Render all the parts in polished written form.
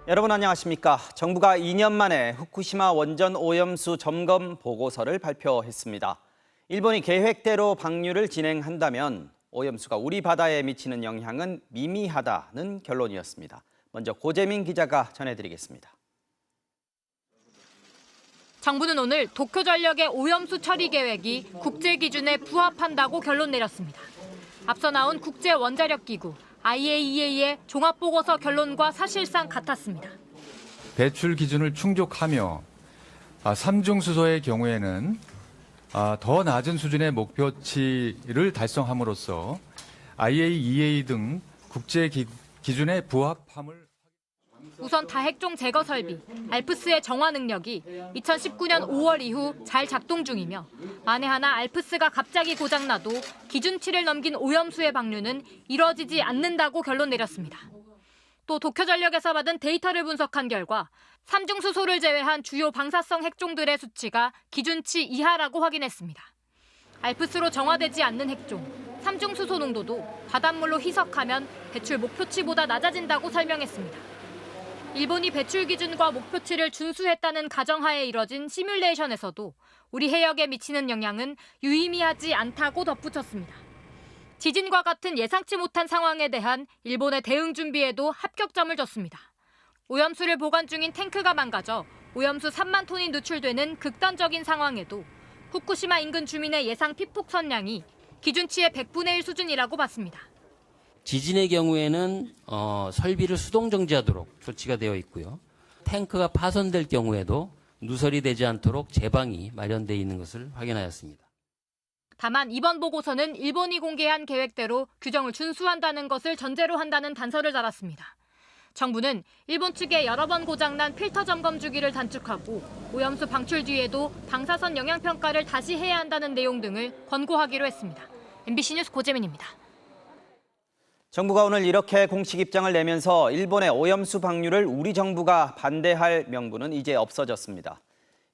여러분 안녕하십니까? 정부가 2년 만에 후쿠시마 원전 오염수 점검 보고서를 발표했습니다. 일본이 계획대로 방류를 진행한다면 오염수가 우리 바다에 미치는 영향은 미미하다는 결론이었습니다. 먼저 고재민 기자가 전해드리겠습니다. 정부는 오늘 도쿄전력의 오염수 처리 계획이 국제 기준에 부합한다고 결론 내렸습니다. 앞서 나온 국제원자력기구 IAEA의 종합보고서 결론과 사실상 같았습니다. 배출 기준을 충족하며 삼중수소의 경우에는 더 낮은 수준의 목표치를 달성함으로써 IAEA 등 국제 기준에 부합함을 우선 다핵종 제거 설비, 알프스의 정화 능력이 2019년 5월 이후 잘 작동 중이며 만에 하나 알프스가 갑자기 고장나도 기준치를 넘긴 오염수의 방류는 이뤄지지 않는다고 결론 내렸습니다. 또 도쿄전력에서 받은 데이터를 분석한 결과 삼중수소를 제외한 주요 방사성 핵종들의 수치가 기준치 이하라고 확인했습니다. 알프스로 정화되지 않는 핵종, 삼중수소 농도도 바닷물로 희석하면 배출 목표치보다 낮아진다고 설명했습니다. 일본이 배출 기준과 목표치를 준수했다는 가정하에 이뤄진 시뮬레이션에서도 우리 해역에 미치는 영향은 유의미하지 않다고 덧붙였습니다. 지진과 같은 예상치 못한 상황에 대한 일본의 대응 준비에도 합격점을 줬습니다. 오염수를 보관 중인 탱크가 망가져 오염수 3만 톤이 누출되는 극단적인 상황에도 후쿠시마 인근 주민의 예상 피폭 선량이 기준치의 100분의 1 수준이라고 봤습니다. 지진의 경우에는 설비를 수동 정지하도록 조치가 되어 있고요. 탱크가 파손될 경우에도 누설이 되지 않도록 제방이 마련되어 있는 것을 확인하였습니다. 다만 이번 보고서는 일본이 공개한 계획대로 규정을 준수한다는 것을 전제로 한다는 단서를 달았습니다. 정부는 일본 측에 여러 번 고장난 필터 점검 주기를 단축하고 오염수 방출 뒤에도 방사선 영향 평가를 다시 해야 한다는 내용 등을 권고하기로 했습니다. MBC 뉴스 고재민입니다. 정부가 오늘 이렇게 공식 입장을 내면서 일본의 오염수 방류를 우리 정부가 반대할 명분은 이제 없어졌습니다.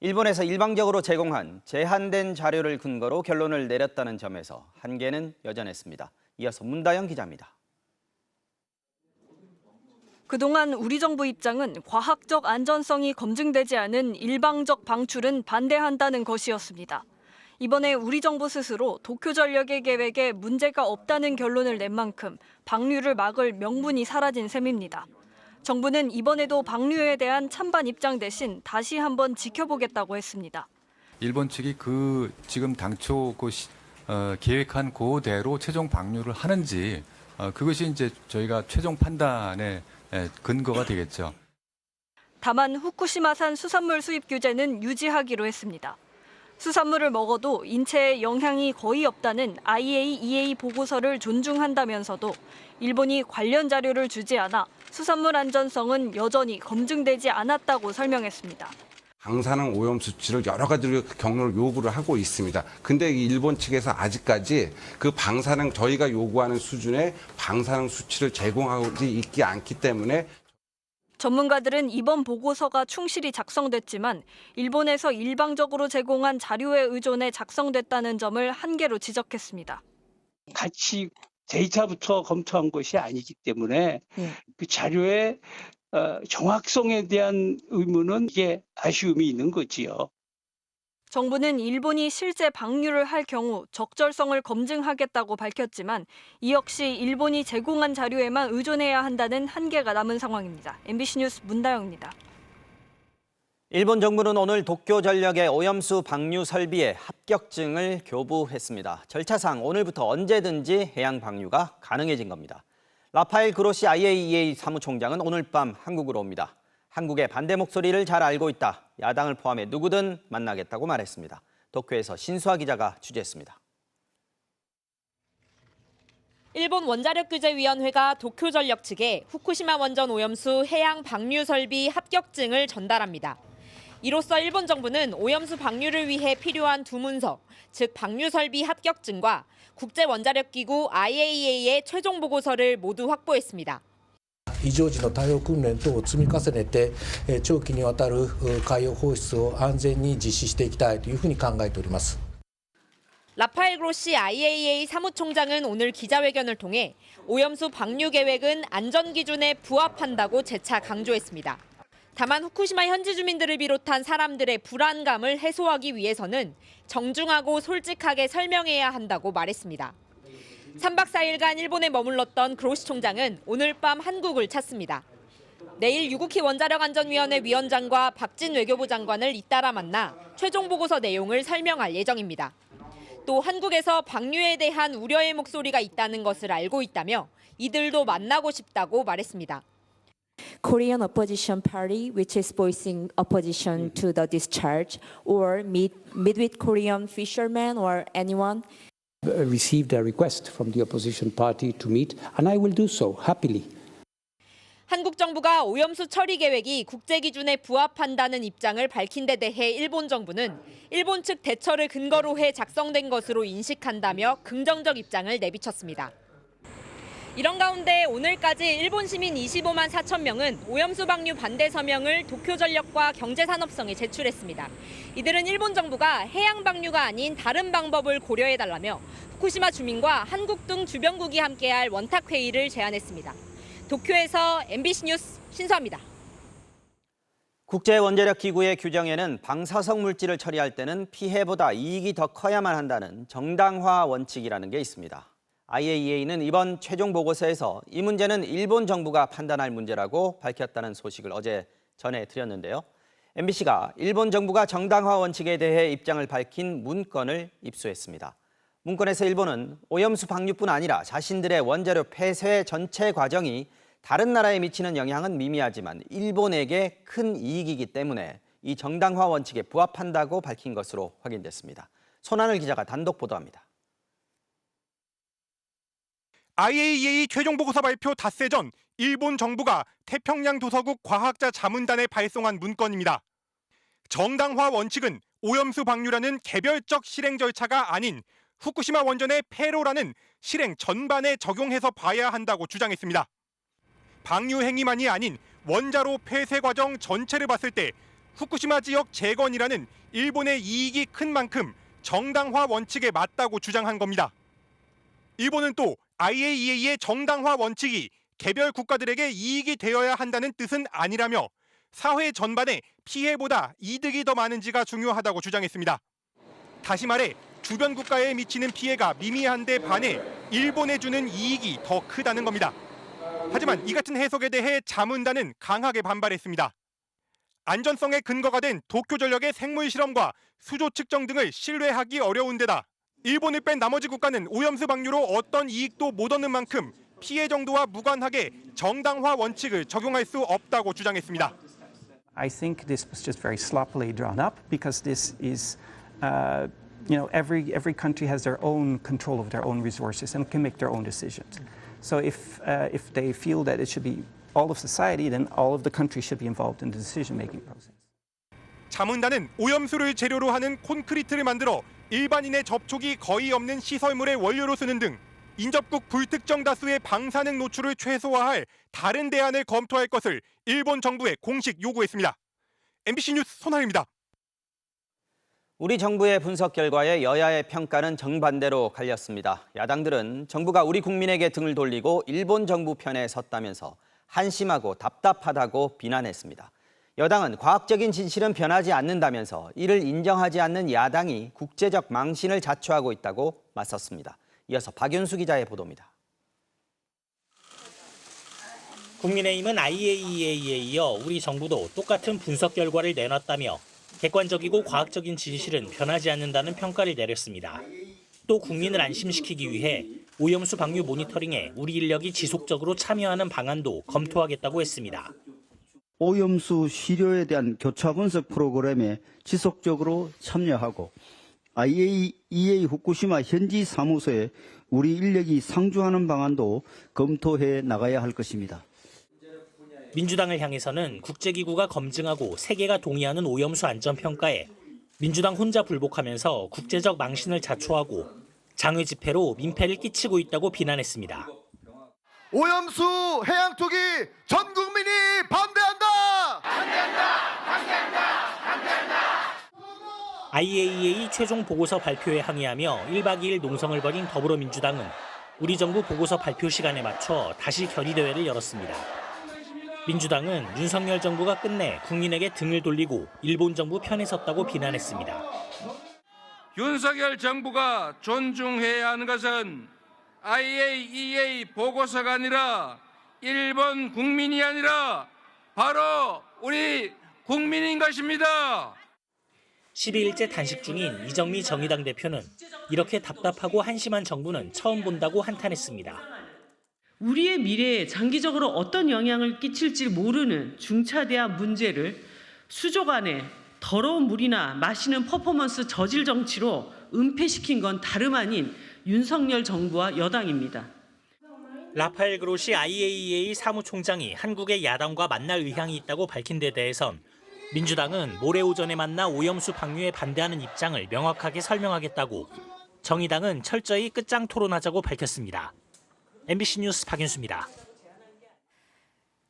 일본에서 일방적으로 제공한 제한된 자료를 근거로 결론을 내렸다는 점에서 한계는 여전했습니다. 이어서 문다영 기자입니다. 그동안 우리 정부 입장은 과학적 안전성이 검증되지 않은 일방적 방출은 반대한다는 것이었습니다. 이번에 우리 정부 스스로 도쿄전력의 계획에 문제가 없다는 결론을 낸 만큼 방류를 막을 명분이 사라진 셈입니다. 정부는 이번에도 방류에 대한 찬반 입장 대신 다시 한번 지켜보겠다고 했습니다. 일본 측이 지금 당초 계획한 그대로 최종 방류를 하는지 그것이 이제 저희가 최종 판단의 근거가 되겠죠. 다만 후쿠시마산 수산물 수입 규제는 유지하기로 했습니다. 수산물을 먹어도 인체에 영향이 거의 없다는 IAEA 보고서를 존중한다면서도 일본이 관련 자료를 주지 않아 수산물 안전성은 여전히 검증되지 않았다고 설명했습니다. 방사능 오염 수치를 여러 가지로 경로를 요구를 하고 있습니다. 근데 일본 측에서 아직까지 그 방사능 저희가 요구하는 수준의 방사능 수치를 제공하지 있지 않기 때문에 전문가들은 이번 보고서가 충실히 작성됐지만 일본에서 일방적으로 제공한 자료에 의존해 작성됐다는 점을 한계로 지적했습니다. 같이 데이터부터 검토한 것이 아니기 때문에 그 자료의 정확성에 대한 의문은 이게 아쉬움이 있는 거지요. 정부는 일본이 실제 방류를 할 경우 적절성을 검증하겠다고 밝혔지만 이 역시 일본이 제공한 자료에만 의존해야 한다는 한계가 남은 상황입니다. MBC 뉴스 문다영입니다. 일본 정부는 오늘 도쿄전력의 오염수 방류 설비에 합격증을 교부했습니다. 절차상 오늘부터 언제든지 해양 방류가 가능해진 겁니다. 라파엘 그로시 IAEA 사무총장은 오늘 밤 한국으로 옵니다. 한국의 반대 목소리를 잘 알고 있다. 야당을 포함해 누구든 만나겠다고 말했습니다. 도쿄에서 신수아 기자가 취재했습니다. 일본 원자력규제위원회가 도쿄전력 측에 후쿠시마 원전 오염수 해양 방류 설비 합격증을 전달합니다. 이로써 일본 정부는 오염수 방류를 위해 필요한 두 문서, 즉 방류 설비 합격증과 국제원자력기구 IAEA의 최종 보고서를 모두 확보했습니다. 非常時の対応訓練等を積み重ねて、長期にわたる海洋放出を安全に実施していきたいというふうに考えております。 라파엘 그로시 IAEA 사무총장은 오늘 기자회견을 통해 오염수 방류 계획은 안전 기준에 부합한다고 재차 강조했습니다. 다만 후쿠시마 현지 주민들을 비롯한 사람들의 불안감을 해소하기 위해서는 정중하고 솔직하게 설명해야 한다고 말했습니다. 3박 4일간 일본에 머물렀던 그로시 총장은 오늘 밤 한국을 찾습니다. 내일 유국희 원자력안전위원회 위원장과 박진 외교부 장관을 잇따라 만나 최종 보고서 내용을 설명할 예정입니다. 또 한국에서 방류에 대한 우려의 목소리가 있다는 것을 알고 있다며 이들도 만나고 싶다고 말했습니다. Korean opposition party, which is voicing opposition to the discharge, or meet with Korean fishermen or anyone. Received a request from the opposition party to meet, and I will do so happily. 한국 정부가 오염수 처리 계획이 국제 기준에 부합한다는 입장을 밝힌 데 대해 일본 정부는 일본 측 대처를 근거로 해 작성된 것으로 인식한다며 긍정적 입장을 내비쳤습니다. 이런 가운데 오늘까지 일본 시민 25만 4천 명은 오염수 방류 반대 서명을 도쿄전력과 경제산업성에 제출했습니다. 이들은 일본 정부가 해양 방류가 아닌 다른 방법을 고려해달라며 후쿠시마 주민과 한국 등 주변국이 함께할 원탁회의를 제안했습니다. 도쿄에서 MBC 뉴스 신수아입니다. 국제원자력기구의 규정에는 방사성 물질을 처리할 때는 피해보다 이익이 더 커야만 한다는 정당화 원칙이라는 게 있습니다. IAEA는 이번 최종 보고서에서 이 문제는 일본 정부가 판단할 문제라고 밝혔다는 소식을 어제 전해드렸는데요. MBC가 일본 정부가 정당화 원칙에 대해 입장을 밝힌 문건을 입수했습니다. 문건에서 일본은 오염수 방류뿐 아니라 자신들의 원자료 폐쇄 전체 과정이 다른 나라에 미치는 영향은 미미하지만 일본에게 큰 이익이기 때문에 이 정당화 원칙에 부합한다고 밝힌 것으로 확인됐습니다. 손하늘 기자가 단독 보도합니다. IAEA 최종 보고서 발표 닷새 전 일본 정부가 태평양 도서국 과학자 자문단에 발송한 문건입니다. 정당화 원칙은 오염수 방류라는 개별적 실행 절차가 아닌 후쿠시마 원전의 폐로라는 실행 전반에 적용해서 봐야 한다고 주장했습니다. 방류 행위만이 아닌 원자로 폐쇄 과정 전체를 봤을 때 후쿠시마 지역 재건이라는 일본의 이익이 큰 만큼 정당화 원칙에 맞다고 주장한 겁니다. 일본은 또 IAEA의 정당화 원칙이 개별 국가들에게 이익이 되어야 한다는 뜻은 아니라며 사회 전반에 피해보다 이득이 더 많은지가 중요하다고 주장했습니다. 다시 말해 주변 국가에 미치는 피해가 미미한데 반해 일본에 주는 이익이 더 크다는 겁니다. 하지만 이 같은 해석에 대해 자문단은 강하게 반발했습니다. 안전성에 근거가 된 도쿄전력의 생물 실험과 수조 측정 등을 신뢰하기 어려운 데다 일본을 뺀 나머지 국가는 오염수 방류로 어떤 이익도 못 얻는 만큼 피해 정도와 무관하게 정당화 원칙을 적용할 수 없다고 주장했습니다. I think this was just very sloppily drawn up because this is, every country has their own control of their own resources and can make their own decisions. So if they feel that it should be all of society, then all of the countries should be involved in the decision-making process. 자문단은 오염수를 재료로 하는 콘크리트를 만들어 일반인의 접촉이 거의 없는 시설물의 원료로 쓰는 등 인접국 불특정 다수의 방사능 노출을 최소화할 다른 대안을 검토할 것을 일본 정부에 공식 요구했습니다. MBC 뉴스 손하늘입니다. 우리 정부의 분석 결과에 여야의 평가는 정반대로 갈렸습니다. 야당들은 정부가 우리 국민에게 등을 돌리고 일본 정부 편에 섰다면서 한심하고 답답하다고 비난했습니다. 여당은 과학적인 진실은 변하지 않는다면서 이를 인정하지 않는 야당이 국제적 망신을 자초하고 있다고 맞섰습니다. 이어서 박윤수 기자의 보도입니다. 국민의힘은 IAEA에 이어 우리 정부도 똑같은 분석 결과를 내놨다며 객관적이고 과학적인 진실은 변하지 않는다는 평가를 내렸습니다. 또 국민을 안심시키기 위해 오염수 방류 모니터링에 우리 인력이 지속적으로 참여하는 방안도 검토하겠다고 했습니다. 오염수 시료에 대한 교차 분석 프로그램에 지속적으로 참여하고 IAEA 후쿠시마 현지 사무소에 우리 인력이 상주하는 방안도 검토해 나가야 할 것입니다. 민주당을 향해서는 국제기구가 검증하고 세계가 동의하는 오염수 안전평가에 민주당 혼자 불복하면서 국제적 망신을 자초하고 장외 집회로 민폐를 끼치고 있다고 비난했습니다. 오염수 해양 투기 전 국민이 반대한다! 반대한다! 반대한다! 반대한다! IAEA 최종 보고서 발표에 항의하며 1박 2일 농성을 벌인 더불어민주당은 우리 정부 보고서 발표 시간에 맞춰 다시 결의대회를 열었습니다. 민주당은 윤석열 정부가 끝내 국민에게 등을 돌리고 일본 정부 편에 섰다고 비난했습니다. 윤석열 정부가 존중해야 하는 것은 IAEA 보고서가 아니라 일본 국민이 아니라 바로 우리 국민인 것입니다. 12일째 단식 중인 이정미 정의당 대표는 이렇게 답답하고 한심한 정부는 처음 본다고 한탄했습니다. 우리의 미래에 장기적으로 어떤 영향을 끼칠지 모르는 중차대한 문제를 수족 안에 더러운 물이나 마시는 퍼포먼스 저질 정치로 은폐시킨 건 다름 아닌 윤석열 정부와 여당입니다. 라파엘 그로시 IAEA 사무총장이 한국의 야당과 만날 의향이 있다고 밝힌 데 대해선 민주당은 모레 오전에 만나 오염수 방류에 반대하는 입장을 명확하게 설명하겠다고, 정의당은 철저히 끝장 토론하자고 밝혔습니다. MBC 뉴스 박윤수입니다.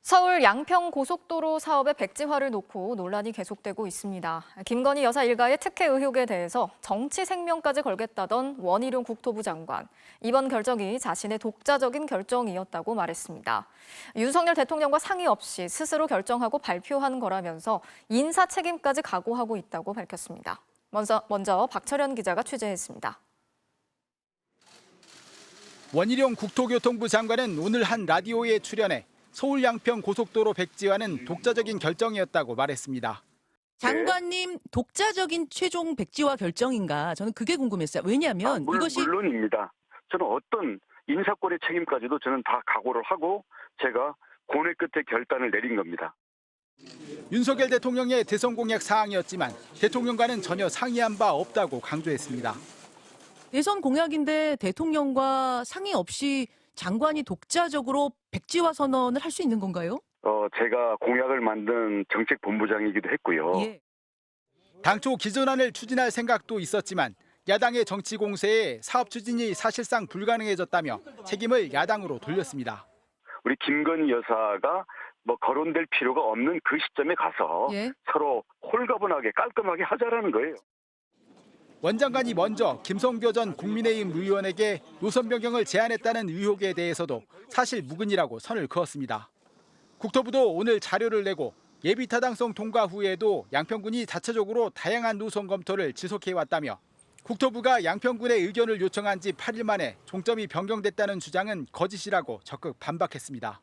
서울 양평 고속도로 사업의 백지화를 놓고 논란이 계속되고 있습니다. 김건희 여사 일가의 특혜 의혹에 대해서 정치 생명까지 걸겠다던 원희룡 국토부 장관. 이번 결정이 자신의 독자적인 결정이었다고 말했습니다. 윤석열 대통령과 상의 없이 스스로 결정하고 발표한 거라면서 인사 책임까지 각오하고 있다고 밝혔습니다. 먼저 박철현 기자가 취재했습니다. 원희룡 국토교통부 장관은 오늘 한 라디오에 출연해 서울 양평 고속도로 백지화는 독자적인 결정이었다고 말했습니다. 장관님 독자적인 최종 백지화 결정인가? 저는 그게 궁금했어요. 왜냐하면 이것이 물론입니다. 저는 어떤 인사권의 책임까지도 저는 다 각오를 하고 제가 고뇌 끝에 결단을 내린 겁니다. 윤석열 대통령의 대선 공약 사항이었지만 대통령과는 전혀 상의한 바 없다고 강조했습니다. 대선 공약인데 대통령과 상의 없이 장관이 독자적으로 백지화 선언을 할 수 있는 건가요? 제가 공약을 만든 정책본부장이기도 했고요. 예. 당초 기존안을 추진할 생각도 있었지만 야당의 정치 공세에 사업 추진이 사실상 불가능해졌다며 책임을 야당으로 돌렸습니다. 우리 김건희 여사가 거론될 필요가 없는 그 시점에 가서 서로 홀가분하게 깔끔하게 하자라는 거예요. 원 장관이 먼저 김성교 전 국민의힘 의원에게 노선 변경을 제안했다는 의혹에 대해서도 사실 무근이라고 선을 그었습니다. 국토부도 오늘 자료를 내고 예비 타당성 통과 후에도 양평군이 자체적으로 다양한 노선 검토를 지속해왔다며 국토부가 양평군의 의견을 요청한 지 8일 만에 종점이 변경됐다는 주장은 거짓이라고 적극 반박했습니다.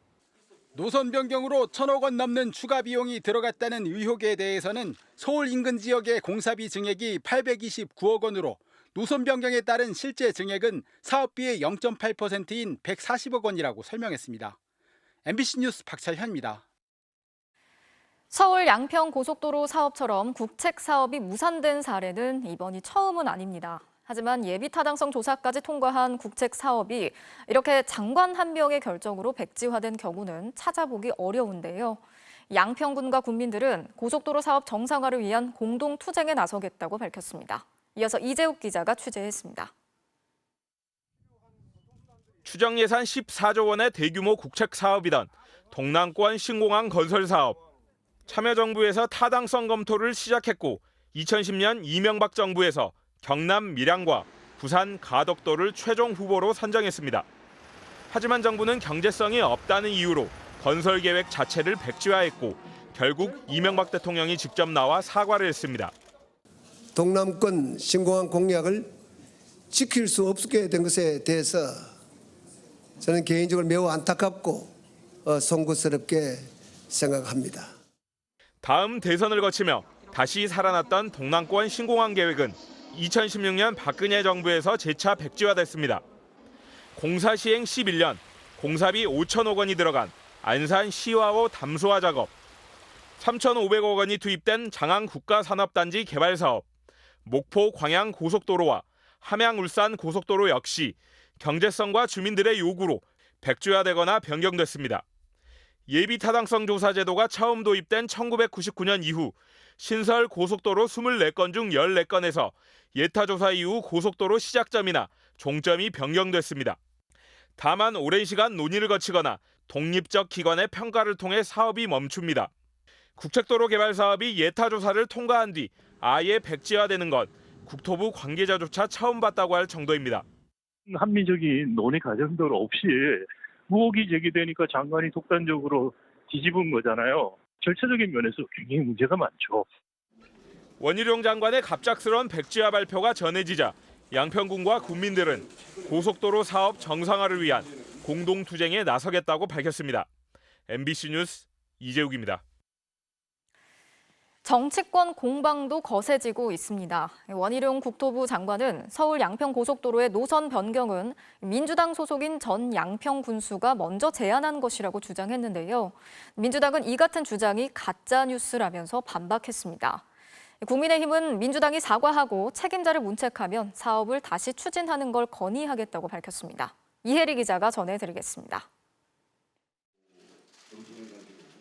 노선 변경으로 1,000억 원 넘는 추가 비용이 들어갔다는 의혹에 대해서는 서울 인근 지역의 공사비 증액이 829억 원으로 노선 변경에 따른 실제 증액은 사업비의 0.8%인 140억 원이라고 설명했습니다. MBC 뉴스 박철현입니다. 서울 양평 고속도로 사업처럼 국책 사업이 무산된 사례는 이번이 처음은 아닙니다. 하지만 예비 타당성 조사까지 통과한 국책 사업이 이렇게 장관 한 명의 결정으로 백지화된 경우는 찾아보기 어려운데요. 양평군과 군민들은 고속도로 사업 정상화를 위한 공동 투쟁에 나서겠다고 밝혔습니다. 이어서 이재욱 기자가 취재했습니다. 추정 예산 14조 원의 대규모 국책 사업이던 동남권 신공항 건설 사업. 참여정부에서 타당성 검토를 시작했고 2010년 이명박 정부에서 경남 밀양과 부산 가덕도를 최종 후보로 선정했습니다. 하지만 정부는 경제성이 없다는 이유로 건설 계획 자체를 백지화했고 결국 이명박 대통령이 직접 나와 사과를 했습니다. 동남권 신공항 공약을 지킬 수 없게 된 것에 대해서 저는 개인적으로 매우 안타깝고 송구스럽게 생각합니다. 다음 대선을 거치며 다시 살아났던 동남권 신공항 계획은 2016년 박근혜 정부에서 재차 백지화됐습니다. 공사 시행 11년, 공사비 5천억 원이 들어간 안산 시화호 담소화 작업, 3,500억 원이 투입된 장항 국가산업단지 개발 사업, 목포 광양 고속도로와 함양 울산 고속도로 역시 경제성과 주민들의 요구로 백지화되거나 변경됐습니다. 예비 타당성 조사 제도가 처음 도입된 1999년 이후 신설 고속도로 24건 중 14건에서 예타조사 이후 고속도로 시작점이나 종점이 변경됐습니다. 다만 오랜 시간 논의를 거치거나 독립적 기관의 평가를 통해 사업이 멈춥니다. 국책도로 개발 사업이 예타조사를 통과한 뒤 아예 백지화되는 건 국토부 관계자조차 처음 봤다고 할 정도입니다. 합리적인 논의 과정도 없이 의혹이 제기되니까 장관이 독단적으로 뒤집은 거잖아요. 절차적인 면에서 굉장히 문제가 많죠. 원희룡 장관의 갑작스러운 백지화 발표가 전해지자 양평군과 군민들은 고속도로 사업 정상화를 위한 공동투쟁에 나서겠다고 밝혔습니다. MBC 뉴스 이재욱입니다. 정치권 공방도 거세지고 있습니다. 원희룡 국토부 장관은 서울 양평고속도로의 노선 변경은 민주당 소속인 전 양평 군수가 먼저 제안한 것이라고 주장했는데요. 민주당은 이 같은 주장이 가짜 뉴스라면서 반박했습니다. 국민의힘은 민주당이 사과하고 책임자를 문책하면 사업을 다시 추진하는 걸 건의하겠다고 밝혔습니다. 이혜리 기자가 전해드리겠습니다.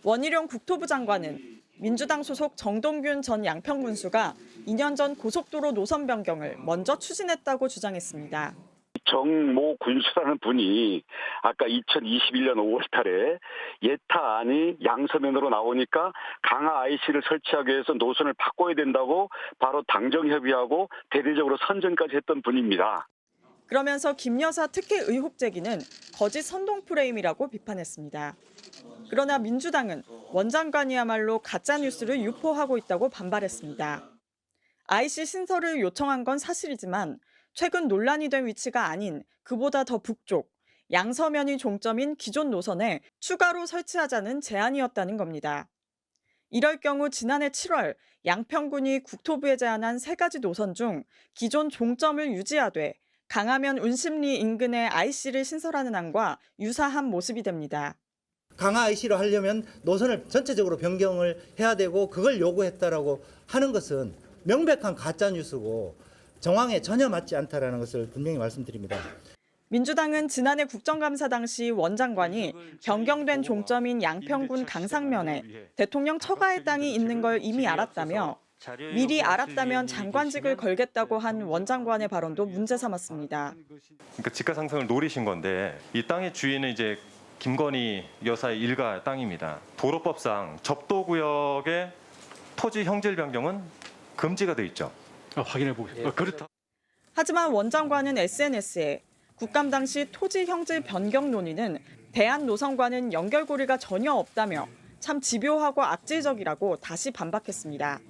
원희룡 국토부 장관은 민주당 소속 정동균 전 양평 군수가 2년 전 고속도로 노선 변경을 먼저 추진했다고 주장했습니다. 정모 군수라는 분이 아까 2021년 5월 달에 예타안이 양서면으로 나오니까 강화 IC를 설치하기 위해서 노선을 바꿔야 된다고 바로 당정협의하고 대대적으로 선전까지 했던 분입니다. 그러면서 김 여사 특혜 의혹 제기는 거짓 선동 프레임이라고 비판했습니다. 그러나 민주당은 원 장관이야말로 가짜뉴스를 유포하고 있다고 반발했습니다. IC 신설을 요청한 건 사실이지만 최근 논란이 된 위치가 아닌 그보다 더 북쪽, 양서면이 종점인 기존 노선에 추가로 설치하자는 제안이었다는 겁니다. 이럴 경우 지난해 7월 양평군이 국토부에 제안한 3가지 노선 중 기존 종점을 유지하되 강화면 운심리 인근에 IC를 신설하는 안과 유사한 모습이 됩니다. 강화 IC를 하려면 노선을 전체적으로 변경을 해야 되고 그걸 요구했다라고 하는 것은 명백한 가짜 뉴스고 정황에 전혀 맞지 않다라는 것을 분명히 말씀드립니다. 민주당은 지난해 국정감사 당시 원 장관이 변경된 종점인 양평군 강상면에 대통령 처가의 땅이 있는 걸 이미 알았다며 미리 알았다면 장관직을 걸겠다고 한 원 장관의 발언도 문제 삼았습니다. 그러니까 지가상승을 노리신 건데 이 땅의 주인은 이제 김건희 여사의 일가 땅입니다. 도로법상 접도구역의 토지 형질 변경은 금지가 돼 있죠. 확인해 보겠습니다. 그렇다. 하지만 원 장관은 SNS에 국감 당시 토지 형질 변경 논의는 대안 노선과는 연결고리가 전혀 없다며 참 집요하고 악질적이라고 다시 반박했습니다.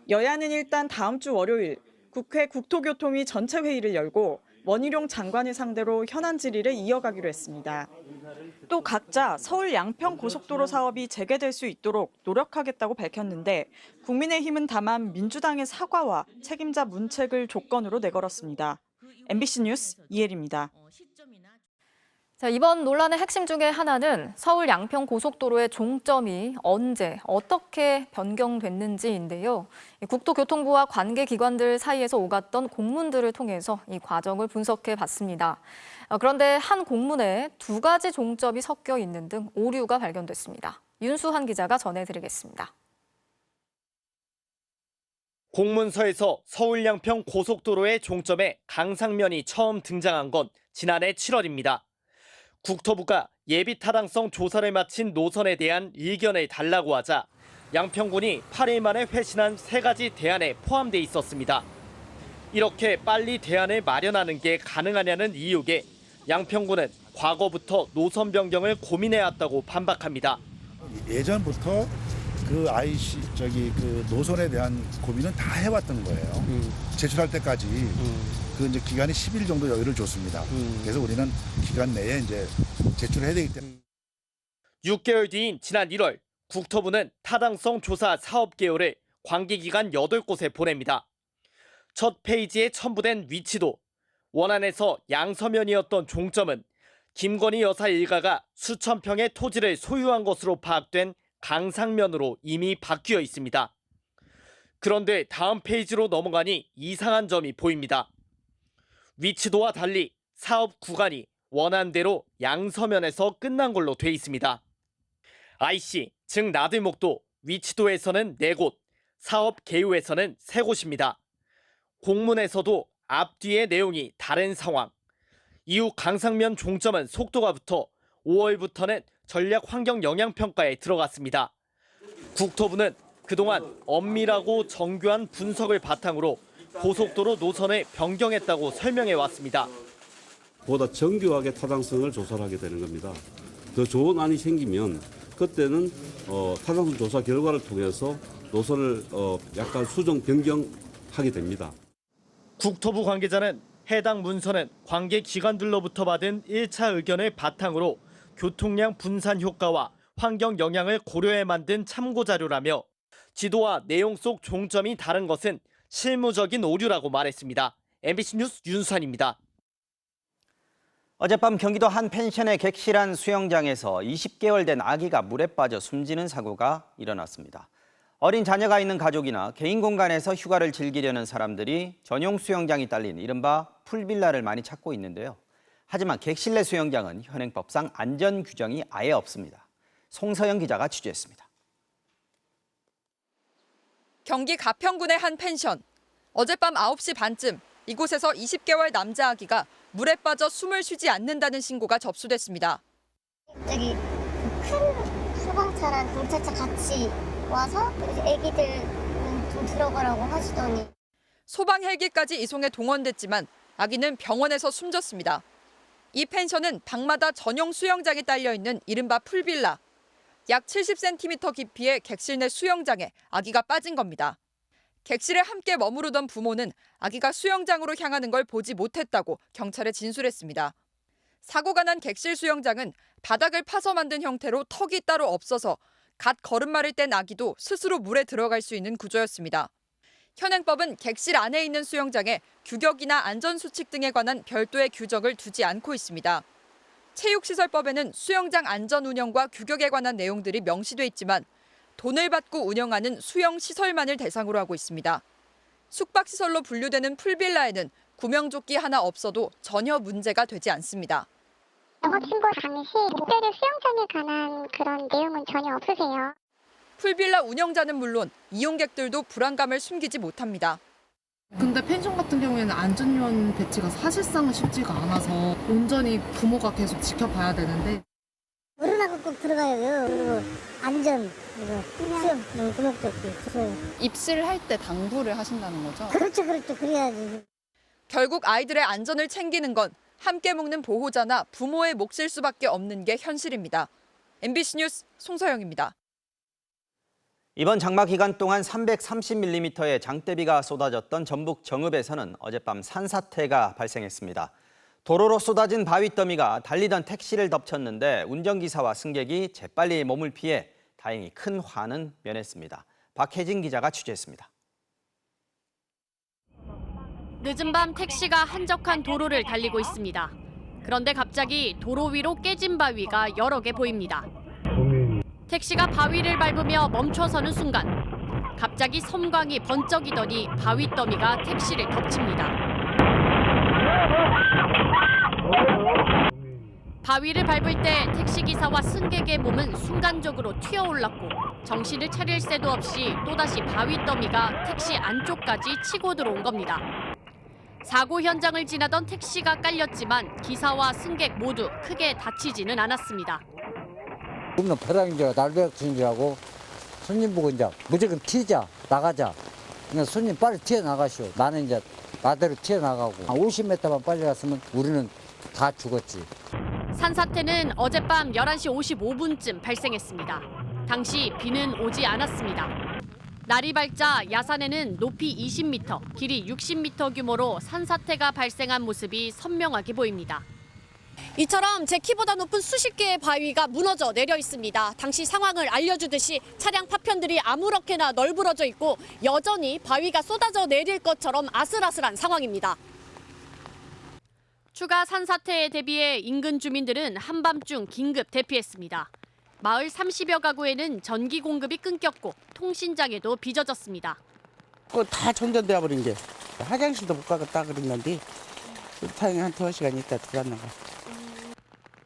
여야는 일단 다음 주 월요일 국회 국토교통위 전체 회의를 열고 원희룡 장관을 상대로 현안 질의를 이어가기로 했습니다. 또 각자 서울 양평 고속도로 사업이 재개될 수 있도록 노력하겠다고 밝혔는데 국민의힘은 다만 민주당의 사과와 책임자 문책을 조건으로 내걸었습니다. MBC 뉴스 이혜리입니다. 자, 이번 논란의 핵심 중에 하나는 서울 양평 고속도로의 종점이 언제 어떻게 변경됐는지인데요. 국토교통부와 관계기관들 사이에서 오갔던 공문들을 통해서 이 과정을 분석해 봤습니다. 그런데 한 공문에 2가지 종점이 섞여 있는 등 오류가 발견됐습니다. 윤수한 기자가 전해드리겠습니다. 공문서에서 서울 양평 고속도로의 종점에 강상면이 처음 등장한 건 지난해 7월입니다. 국토부가 예비 타당성 조사를 마친 노선에 대한 의견을 달라고 하자 양평군이 8일 만에 회신한 3가지 대안에 포함돼 있었습니다. 이렇게 빨리 대안을 마련하는 게 가능하냐는 의혹에 양평군은 과거부터 노선 변경을 고민해왔다고 반박합니다. 예전부터 그 그 노선에 대한 고민은 다 해왔던 거예요. 제출할 때까지 그 이제 기간이 10일 정도 여유를 줬습니다. 그래서 우리는 기간 내에 이제 제출해야 되기 때문에. 6개월 뒤인 지난 1월 국토부는 타당성 조사 사업 개요를 관계기관 8곳에 보냅니다. 첫 페이지에 첨부된 위치도 원안에서 양서면이었던 종점은 김건희 여사 일가가 수천 평의 토지를 소유한 것으로 파악된 강상면으로 이미 바뀌어 있습니다. 그런데 다음 페이지로 넘어가니 이상한 점이 보입니다. 위치도와 달리 사업 구간이 원안대로 양서면에서 끝난 걸로 돼 있습니다. IC, 즉 나들목도 위치도에서는 4곳, 사업 개요에서는 3곳입니다. 공문에서도 앞뒤의 내용이 다른 상황. 이후 강상면 종점은 속도가 붙어 5월부터는 전략 환경 영향평가에 들어갔습니다. 국토부는 그동안 엄밀하고 정교한 분석을 바탕으로 고속도로 노선을 변경했다고 설명해 왔습니다. 보다 정교하게 타당성을 조사를 하게 되는 겁니다. 더 좋은 안이 생기면 그때는 타당성 조사 결과를 통해서 노선을 약간 수정 변경하게 됩니다. 국토부 관계자는 해당 문서는 관계 기관들로부터 받은 1차 의견을 바탕으로 교통량 분산 효과와 환경 영향을 고려해 만든 참고 자료라며 지도와 내용 속 종점이 다른 것은 실무적인 오류라고 말했습니다. MBC 뉴스 윤수환입니다. 어젯밤 경기도 한 펜션의 객실한 수영장에서 20개월 된 아기가 물에 빠져 숨지는 사고가 일어났습니다. 어린 자녀가 있는 가족이나 개인 공간에서 휴가를 즐기려는 사람들이 전용 수영장이 딸린 이른바 풀빌라를 많이 찾고 있는데요. 하지만 객실 내 수영장은 현행법상 안전 규정이 아예 없습니다. 송서영 기자가 취재했습니다. 경기 가평군의 한 펜션. 어젯밤 9시 반쯤 이곳에서 20개월 남자 아기가 물에 빠져 숨을 쉬지 않는다는 신고가 접수됐습니다. 갑자기 큰 소방차랑 경찰차 같이 와서 애기들 좀 들어가라고 하시더니 소방 헬기까지 이송해 동원됐지만 아기는 병원에서 숨졌습니다. 이 펜션은 방마다 전용 수영장이 딸려 있는 이른바 풀빌라. 약 70cm 깊이의 객실 내 수영장에 아기가 빠진 겁니다. 객실에 함께 머무르던 부모는 아기가 수영장으로 향하는 걸 보지 못했다고 경찰에 진술했습니다. 사고가 난 객실 수영장은 바닥을 파서 만든 형태로 턱이 따로 없어서 갓 걸음마를 뗀 아기도 스스로 물에 들어갈 수 있는 구조였습니다. 현행법은 객실 안에 있는 수영장에 규격이나 안전수칙 등에 관한 별도의 규정을 두지 않고 있습니다. 체육시설법에는 수영장 안전 운영과 규격에 관한 내용들이 명시돼 있지만 돈을 받고 운영하는 수영시설만을 대상으로 하고 있습니다. 숙박시설로 분류되는 풀빌라에는 구명조끼 하나 없어도 전혀 문제가 되지 않습니다. 신고 당시 특별히 수영장에 관한 그런 내용은 전혀 없으세요? 풀빌라 운영자는 물론 이용객들도 불안감을 숨기지 못합니다. 근데 펜션 같은 경우에는 안전요원 배치가 사실상 쉽지가 않아서 온전히 부모가 계속 지켜봐야 되는데 어른하고 꼭 들어가요. 그리고 안전, 그리고 수영, 구명조끼 주세요. 입실을 할 때 당부를 하신다는 거죠? 그렇죠. 그래야지. 결국 아이들의 안전을 챙기는 건 함께 묵는 보호자나 부모의 몫일 수밖에 없는 게 현실입니다. MBC 뉴스 송서영입니다. 이번 장마 기간 동안 330mm의 장대비가 쏟아졌던 전북 정읍에서는 어젯밤 산사태가 발생했습니다. 도로로 쏟아진 바위 더미가 달리던 택시를 덮쳤는데 운전기사와 승객이 재빨리 몸을 피해 다행히 큰 화는 면했습니다. 박혜진 기자가 취재했습니다. 늦은 밤 택시가 한적한 도로를 달리고 있습니다. 그런데 갑자기 도로 위로 깨진 바위가 여러 개 보입니다. 택시가 바위를 밟으며 멈춰서는 순간 갑자기 섬광이 번쩍이더니 바위 더미가 택시를 덮칩니다. 바위를 밟을 때 택시기사와 승객의 몸은 순간적으로 튀어올랐고 정신을 차릴 새도 없이 또다시 바위 더미가 택시 안쪽까지 치고 들어온 겁니다. 사고 현장을 지나던 택시가 깔렸지만 기사와 승객 모두 크게 다치지는 않았습니다. 우리는 배당인줄 날배역인줄하고 손님 보고 이제 무조건 튀자 나가자. 그냥 손님 빨리 튀어나가시오. 나는 이제 나대로 튀어나가고 50m만 빨리 갔으면 우리는 다 죽었지. 산사태는 어젯밤 11시 55분쯤 발생했습니다. 당시 비는 오지 않았습니다. 날이 밝자 야산에는 높이 20m, 길이 60m 규모로 산사태가 발생한 모습이 선명하게 보입니다. 이처럼 제 키보다 높은 수십 개의 바위가 무너져 내려 있습니다. 당시 상황을 알려주듯이 차량 파편들이 아무렇게나 널브러져 있고 여전히 바위가 쏟아져 내릴 것처럼 아슬아슬한 상황입니다. 추가 산사태에 대비해 인근 주민들은 한밤중 긴급 대피했습니다. 마을 30여 가구에는 전기 공급이 끊겼고 통신장애도 빚어졌습니다. 다 정전돼 버린 게 화장실도 못 가겠다 그랬는데 다행히 한 2시간 있다 들어갔나 봐.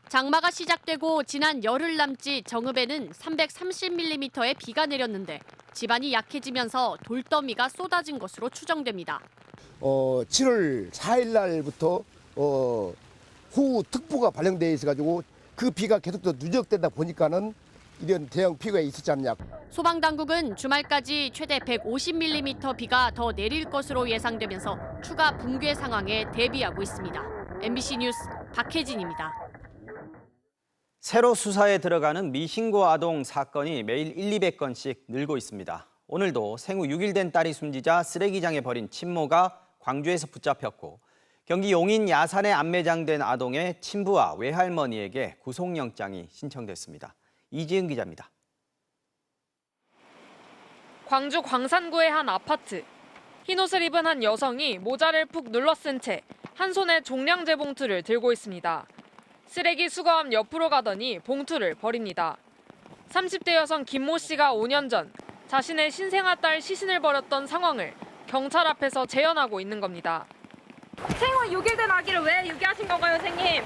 장마가 시작되고 지난 열흘 남짓 정읍에는 330mm의 비가 내렸는데 지반이 약해지면서 돌더미가 쏟아진 것으로 추정됩니다. 7월 4일 날부터 호우특보가 발령돼 있어가지고 그 비가 계속 더 누적되다 보니까는 이런 대형 피해가 있었지 않냐. 소방당국은 주말까지 최대 150mm 비가 더 내릴 것으로 예상되면서 추가 붕괴 상황에 대비하고 있습니다. MBC 뉴스 박혜진입니다. 새로 수사에 들어가는 미신고 아동 사건이 매일 200건씩 늘고 있습니다. 오늘도 생후 6일 된 딸이 숨지자 쓰레기장에 버린 친모가 광주에서 붙잡혔고 경기 용인 야산에 안매장된 아동의 친부와 외할머니에게 구속영장이 신청됐습니다. 이지은 기자입니다. 광주 광산구의 한 아파트. 흰옷을 입은 한 여성이 모자를 푹 눌러쓴 채 한 손에 종량제 봉투를 들고 있습니다. 쓰레기 수거함 옆으로 가더니 봉투를 버립니다. 30대 여성 김모 씨가 5년 전 자신의 신생아 딸 시신을 버렸던 상황을 경찰 앞에서 재연하고 있는 겁니다. 생후 6일 된 아기를 왜 유기하신 건가요, 선생님?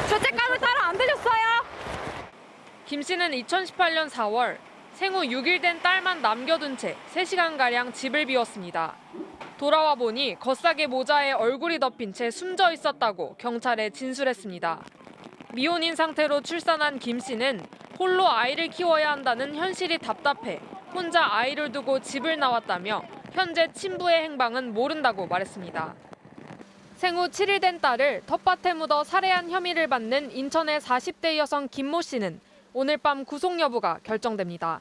죄책감을 따로 안 드셨어요? 김 씨는 2018년 4월 생후 6일 된 딸만 남겨둔 채 3시간가량 집을 비웠습니다. 돌아와 보니 겉싸개 모자에 얼굴이 덮인 채 숨져 있었다고 경찰에 진술했습니다. 미혼인 상태로 출산한 김 씨는 홀로 아이를 키워야 한다는 현실이 답답해 혼자 아이를 두고 집을 나왔다며 현재 친부의 행방은 모른다고 말했습니다. 생후 7일 된 딸을 텃밭에 묻어 살해한 혐의를 받는 인천의 40대 여성 김모 씨는 오늘 밤 구속 여부가 결정됩니다.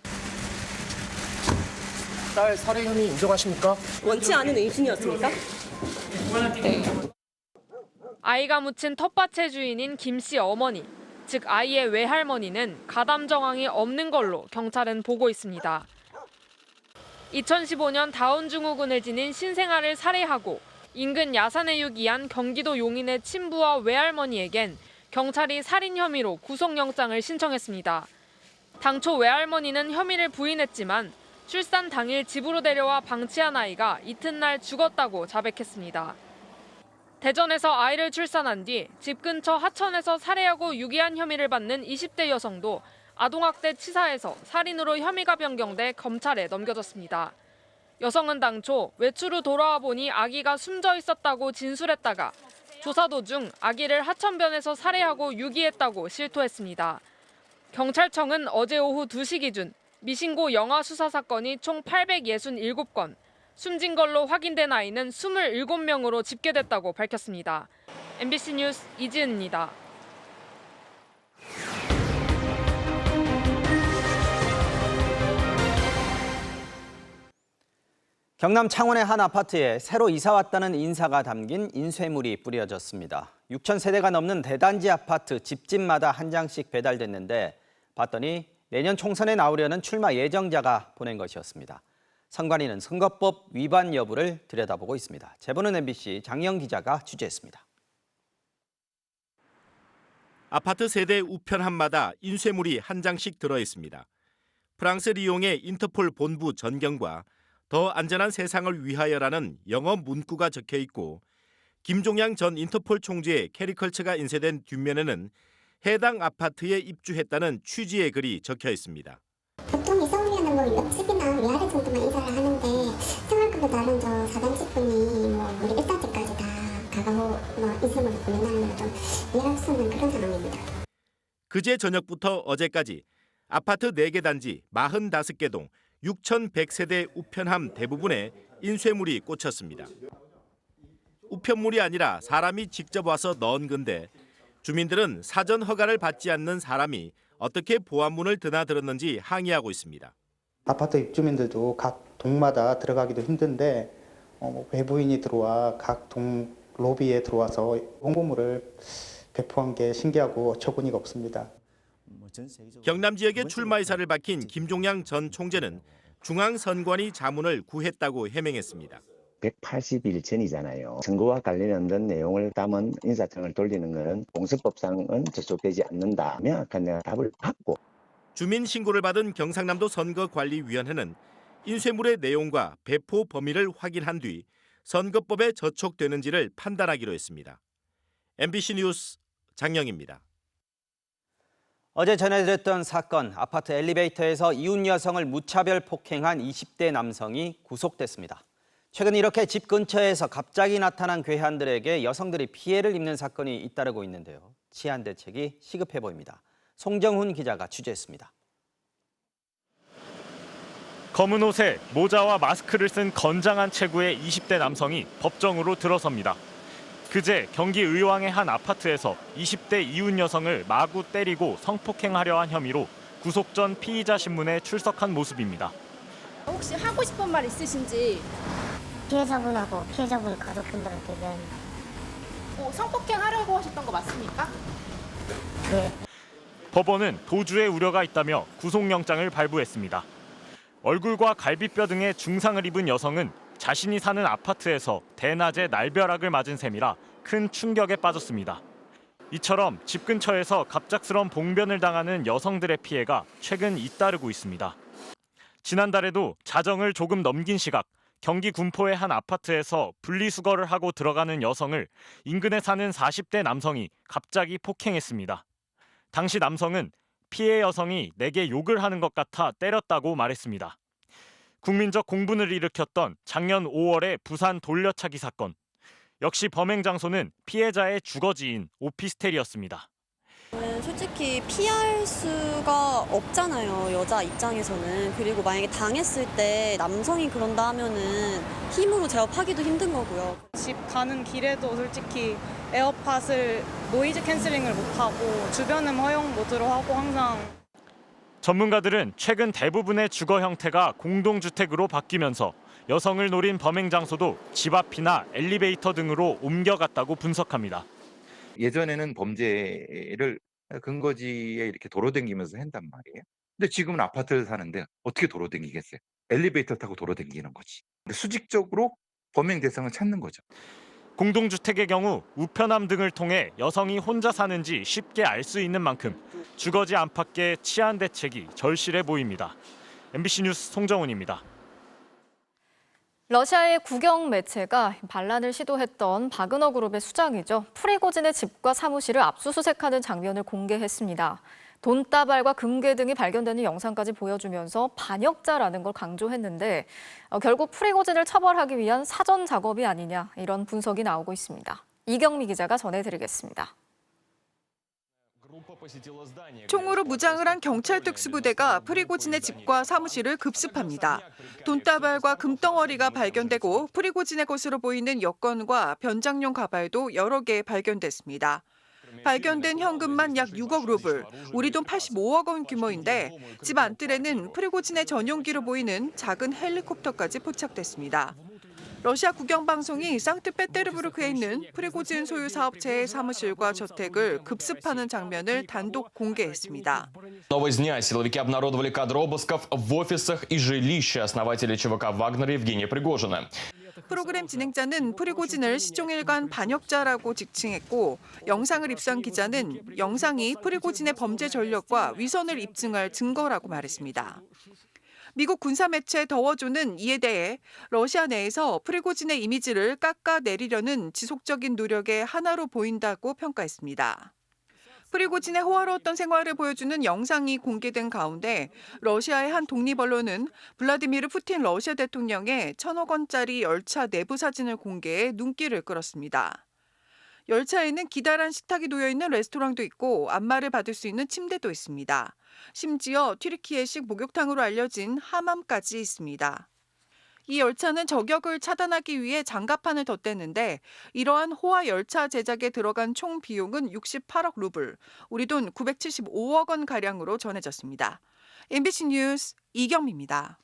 딸 살해 혐의 인정하십니까? 원치 않은 의심이었습니까? 네. 아이가 묻힌 텃밭의 주인인 김 씨 어머니, 즉 아이의 외할머니는 가담 정황이 없는 걸로 경찰은 보고 있습니다. 2015년 다운증후군을 지닌 신생아를 살해하고 인근 야산에 유기한 경기도 용인의 친부와 외할머니에겐 경찰이 살인 혐의로 구속영장을 신청했습니다. 당초 외할머니는 혐의를 부인했지만 출산 당일 집으로 데려와 방치한 아이가 이튿날 죽었다고 자백했습니다. 대전에서 아이를 출산한 뒤 집 근처 하천에서 살해하고 유기한 혐의를 받는 20대 여성도 아동학대 치사에서 살인으로 혐의가 변경돼 검찰에 넘겨졌습니다. 여성은 당초 외출 후 돌아와 보니 아기가 숨져 있었다고 진술했다가 조사 도중 아기를 하천변에서 살해하고 유기했다고 실토했습니다. 경찰청은 어제 오후 2시 기준 미신고 영아 수사 사건이 총 867건, 숨진 걸로 확인된 아이는 27명으로 집계됐다고 밝혔습니다. MBC 뉴스 이지은입니다. 경남 창원의 한 아파트에 새로 이사 왔다는 인사가 담긴 인쇄물이 뿌려졌습니다. 6천 세대가 넘는 대단지 아파트 집집마다 한 장씩 배달됐는데 봤더니 내년 총선에 나오려는 출마 예정자가 보낸 것이었습니다. 선관위는 선거법 위반 여부를 들여다보고 있습니다. 제보는 MBC 장영 기자가 취재했습니다. 아파트 세대 우편함마다 인쇄물이 한 장씩 들어있습니다. 프랑스 리옹의 인터폴 본부 전경과 더 안전한 세상을 위하여라는 영어 문구가 적혀 있고 김종양 전 인터폴 총재의 캐리컬처가 인쇄된 뒷면에는 해당 아파트에 입주했다는 취지의 글이 적혀 있습니다. 보통 이사오면은 뭐 옆집이나 위아래 정도만 이사를 하는데 생활급여 다른 저 4단지 분이 뭐 우리 1단지까지 다 가가고 인쇄물을 보낸다는 건 좀 이해할 수 없는 그런 상황입니다. 그제 저녁부터 어제까지 아파트 4개 단지 45개 동 6,100세대 우편함 대부분에 인쇄물이 꽂혔습니다. 우편물이 아니라 사람이 직접 와서 넣은 건데 주민들은 사전 허가를 받지 않는 사람이 어떻게 보안문을 드나들었는지 항의하고 있습니다. 아파트 입주민들도 각 동마다 들어가기도 힘든데 외부인이 들어와 각 동 로비에 들어와서 홍보물을 배포한 게 신기하고 어처구니가 없습니다. 경남 지역에 출마 의사를 밝힌 김종양 전 총재는 중앙선관위 자문을 구했다고 해명했습니다. 180일 전이잖아요. 선거와 관련된 내용을 담은 인사청을 돌리는 것은 공수법상은 저촉되지 않는다. 명확한 답을 받고. 주민 신고를 받은 경상남도 선거관리위원회는 인쇄물의 내용과 배포 범위를 확인한 뒤 선거법에 저촉되는지를 판단하기로 했습니다. MBC 뉴스 장영입니다. 어제 전해드렸던 사건, 아파트 엘리베이터에서 이웃 여성을 무차별 폭행한 20대 남성이 구속됐습니다. 최근 이렇게 집 근처에서 갑자기 나타난 괴한들에게 여성들이 피해를 입는 사건이 잇따르고 있는데요. 치안 대책이 시급해 보입니다. 송정훈 기자가 취재했습니다. 검은 옷에 모자와 마스크를 쓴 건장한 체구의 20대 남성이 법정으로 들어섭니다. 그제 경기 의왕의 한 아파트에서 20대 이웃 여성을 마구 때리고 성폭행하려 한 혐의로 구속 전 피의자 신문에 출석한 모습입니다. 혹시 하고 싶은 말 있으신지? 피해자분하고 피해자분 가족분들한테 미안. 성폭행 하려고 하셨던 거 맞습니까? 네. 법원은 도주의 우려가 있다며 구속영장을 발부했습니다. 얼굴과 갈비뼈 등의 중상을 입은 여성은 자신이 사는 아파트에서 대낮에 날벼락을 맞은 셈이라 큰 충격에 빠졌습니다. 이처럼 집 근처에서 갑작스런 봉변을 당하는 여성들의 피해가 최근 잇따르고 있습니다. 지난달에도 자정을 조금 넘긴 시각 경기 군포의 한 아파트에서 분리수거를 하고 들어가는 여성을 인근에 사는 40대 남성이 갑자기 폭행했습니다. 당시 남성은 피해 여성이 내게 욕을 하는 것 같아 때렸다고 말했습니다. 국민적 공분을 일으켰던 작년 5월의 부산 돌려차기 사건. 역시 범행 장소는 피해자의 주거지인 오피스텔이었습니다. 솔직히 피할 수가 없잖아요, 여자 입장에서는. 그리고 만약에 당했을 때 남성이 그런다 하면은 힘으로 제압하기도 힘든 거고요. 집 가는 길에도 솔직히 에어팟을 노이즈 캔슬링을 못하고 주변음 허용 모드로 하고 항상. 전문가들은 최근 대부분의 주거 형태가 공동주택으로 바뀌면서 여성을 노린 범행 장소도 집 앞이나 엘리베이터 등으로 옮겨갔다고 분석합니다. 예전에는 범죄를 근거지에 이렇게 도로다니면서 한단 말이에요. 근데 지금은 아파트를 사는데 어떻게 도로다니겠어요? 엘리베이터 타고 도로다니는 거지. 수직적으로 범행 대상을 찾는 거죠. 공동주택의 경우 우편함 등을 통해 여성이 혼자 사는지 쉽게 알 수 있는 만큼 주거지 안팎의 치안 대책이 절실해 보입니다. MBC 뉴스 송정훈입니다. 러시아의 국영 매체가 반란을 시도했던 바그너 그룹의 수장이죠. 프리고진의 집과 사무실을 압수수색하는 장면을 공개했습니다. 돈다발과 금괴 등이 발견되는 영상까지 보여주면서 반역자라는 걸 강조했는데 결국 프리고진을 처벌하기 위한 사전 작업이 아니냐 이런 분석이 나오고 있습니다. 이경미 기자가 전해드리겠습니다. 총으로 무장을 한 경찰 특수부대가 프리고진의 집과 사무실을 급습합니다. 돈다발과 금덩어리가 발견되고 프리고진의 것으로 보이는 여권과 변장용 가발도 여러 개 발견됐습니다. 발견된 현금만 약 6억 루블, 우리 돈 85억 원 규모인데 집 안뜰에는 프리고진의 전용기로 보이는 작은 헬리콥터까지 포착됐습니다. 러시아 국영방송이 상트페테르부르크에 있는 프리고진 소유 사업체의 사무실과 저택을 급습하는 장면을 단독 공개했습니다. Нового дня силовики обнародовали кадры обысков в офисах и жилище основателя ЧВК Вагнера Евгения Пригожина. 프로그램 진행자는 프리고진을 시종일관 반역자라고 지칭했고 영상을 입수한 기자는 영상이 프리고진의 범죄 전력과 위선을 입증할 증거라고 말했습니다. 미국 군사매체 더워조는 이에 대해 러시아 내에서 프리고진의 이미지를 깎아내리려는 지속적인 노력의 하나로 보인다고 평가했습니다. 프리고진의 호화로웠던 생활을 보여주는 영상이 공개된 가운데 러시아의 한 독립 언론은 블라디미르 푸틴 러시아 대통령의 1,000억 원짜리 열차 내부 사진을 공개해 눈길을 끌었습니다. 열차에는 기다란 식탁이 놓여있는 레스토랑도 있고 안마를 받을 수 있는 침대도 있습니다. 심지어 튀르키예식 목욕탕으로 알려진 하맘까지 있습니다. 이 열차는 저격을 차단하기 위해 장갑판을 덧댔는데 이러한 호화 열차 제작에 들어간 총 비용은 68억 루블, 우리 돈 975억 원 가량으로 전해졌습니다. MBC 뉴스 이경미입니다.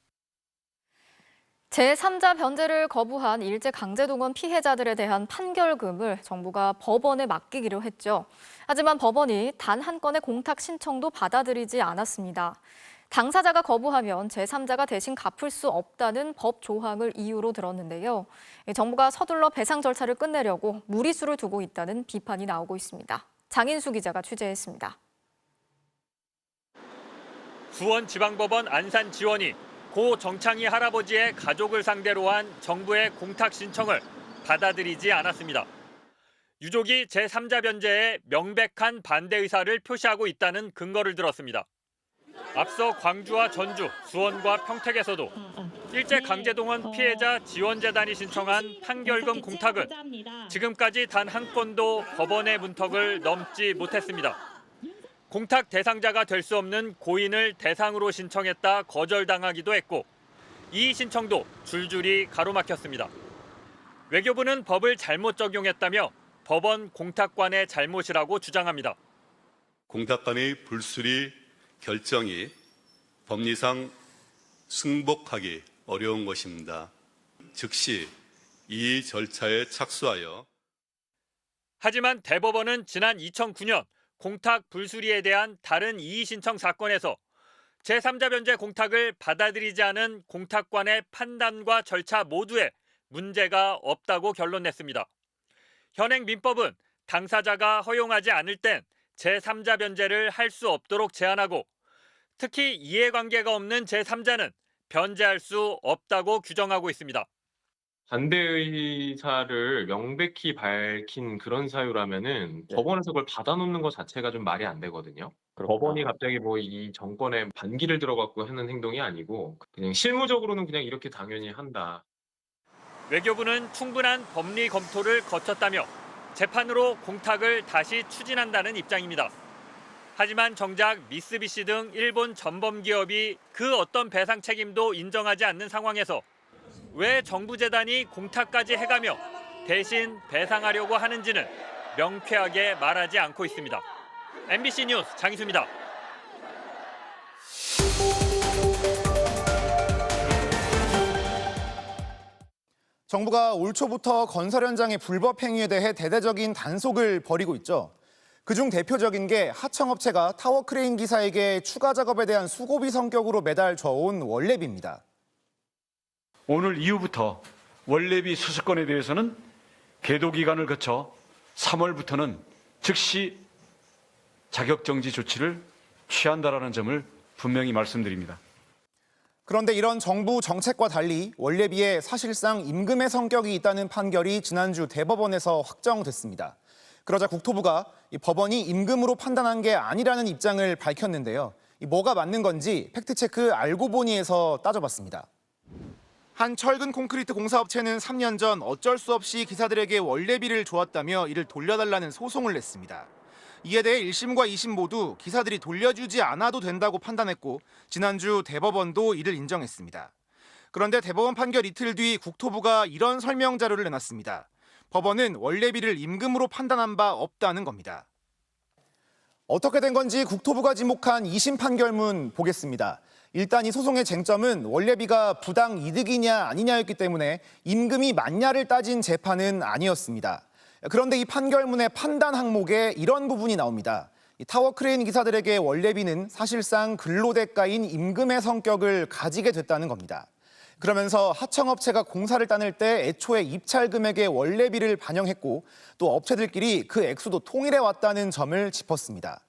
제3자 변제를 거부한 일제강제동원 피해자들에 대한 판결금을 정부가 법원에 맡기기로 했죠. 하지만 법원이 단 한 건의 공탁 신청도 받아들이지 않았습니다. 당사자가 거부하면 제3자가 대신 갚을 수 없다는 법 조항을 이유로 들었는데요. 정부가 서둘러 배상 절차를 끝내려고 무리수를 두고 있다는 비판이 나오고 있습니다. 장인수 기자가 취재했습니다. 수원지방법원 안산지원이 고 정창희 할아버지의 가족을 상대로 한 정부의 공탁 신청을 받아들이지 않았습니다. 유족이 제3자 변제에 명백한 반대 의사를 표시하고 있다는 근거를 들었습니다. 앞서 광주와 전주, 수원과 평택에서도 일제강제동원 피해자 지원재단이 신청한 판결금 공탁은 지금까지 단 한 건도 법원의 문턱을 넘지 못했습니다. 공탁 대상자가 될 수 없는 고인을 대상으로 신청했다 거절당하기도 했고 이 신청도 줄줄이 가로막혔습니다. 외교부는 법을 잘못 적용했다며 법원 공탁관의 잘못이라고 주장합니다. 공탁관의 불수리 결정이 법리상 승복하기 어려운 것입니다. 즉시 이 절차에 착수하여 하지만 대법원은 지난 2009년 공탁 불수리에 대한 다른 이의 신청 사건에서 제3자 변제 공탁을 받아들이지 않은 공탁관의 판단과 절차 모두에 문제가 없다고 결론냈습니다. 현행 민법은 당사자가 허용하지 않을 땐 제3자 변제를 할 수 없도록 제한하고 특히 이해관계가 없는 제3자는 변제할 수 없다고 규정하고 있습니다. 반대 의사를 명백히 밝힌 그런 사유라면은 법원에서 그걸 받아놓는 것 자체가 좀 말이 안 되거든요. 법원이 갑자기 뭐 이 정권에 반기를 들어갖고 하는 행동이 아니고 그냥 실무적으로는 그냥 이렇게 당연히 한다. 외교부는 충분한 법리 검토를 거쳤다며 재판으로 공탁을 다시 추진한다는 입장입니다. 하지만 정작 미쓰비시 등 일본 전범 기업이 그 어떤 배상 책임도 인정하지 않는 상황에서 왜 정부 재단이 공탁까지 해가며 대신 배상하려고 하는지는 명쾌하게 말하지 않고 있습니다. MBC 뉴스 장희수입니다. 정부가 올 초부터 건설 현장의 불법 행위에 대해 대대적인 단속을 벌이고 있죠. 그중 대표적인 게 하청업체가 타워 크레인 기사에게 추가 작업에 대한 수고비 성격으로 매달 줘온 원래비입니다. 오늘 이후부터 원래비 수수권에 대해서는 계도 기간을 거쳐 3월부터는 즉시 자격정지 조치를 취한다라는 점을 분명히 말씀드립니다. 그런데 이런 정부 정책과 달리 원래비에 사실상 임금의 성격이 있다는 판결이 지난주 대법원에서 확정됐습니다. 그러자 국토부가 이 법원이 임금으로 판단한 게 아니라는 입장을 밝혔는데요. 뭐가 맞는 건지 팩트체크 알고 보니에서 따져봤습니다. 한 철근 콘크리트 공사업체는 3년 전 어쩔 수 없이 기사들에게 원래비를 주었다며 이를 돌려달라는 소송을 냈습니다. 이에 대해 1심과 2심 모두 기사들이 돌려주지 않아도 된다고 판단했고 지난주 대법원도 이를 인정했습니다. 그런데 대법원 판결 이틀 뒤 국토부가 이런 설명 자료를 내놨습니다. 법원은 원래비를 임금으로 판단한 바 없다는 겁니다. 어떻게 된 건지 국토부가 지목한 2심 판결문 보겠습니다. 일단 이 소송의 쟁점은 원래비가 부당 이득이냐 아니냐였기 때문에 임금이 맞냐를 따진 재판은 아니었습니다. 그런데 이 판결문의 판단 항목에 이런 부분이 나옵니다. 이 타워 크레인 기사들에게 원래비는 사실상 근로대가인 임금의 성격을 가지게 됐다는 겁니다. 그러면서 하청업체가 공사를 따낼 때 애초에 입찰 금액의 원래비를 반영했고 또 업체들끼리 그 액수도 통일해 왔다는 점을 짚었습니다.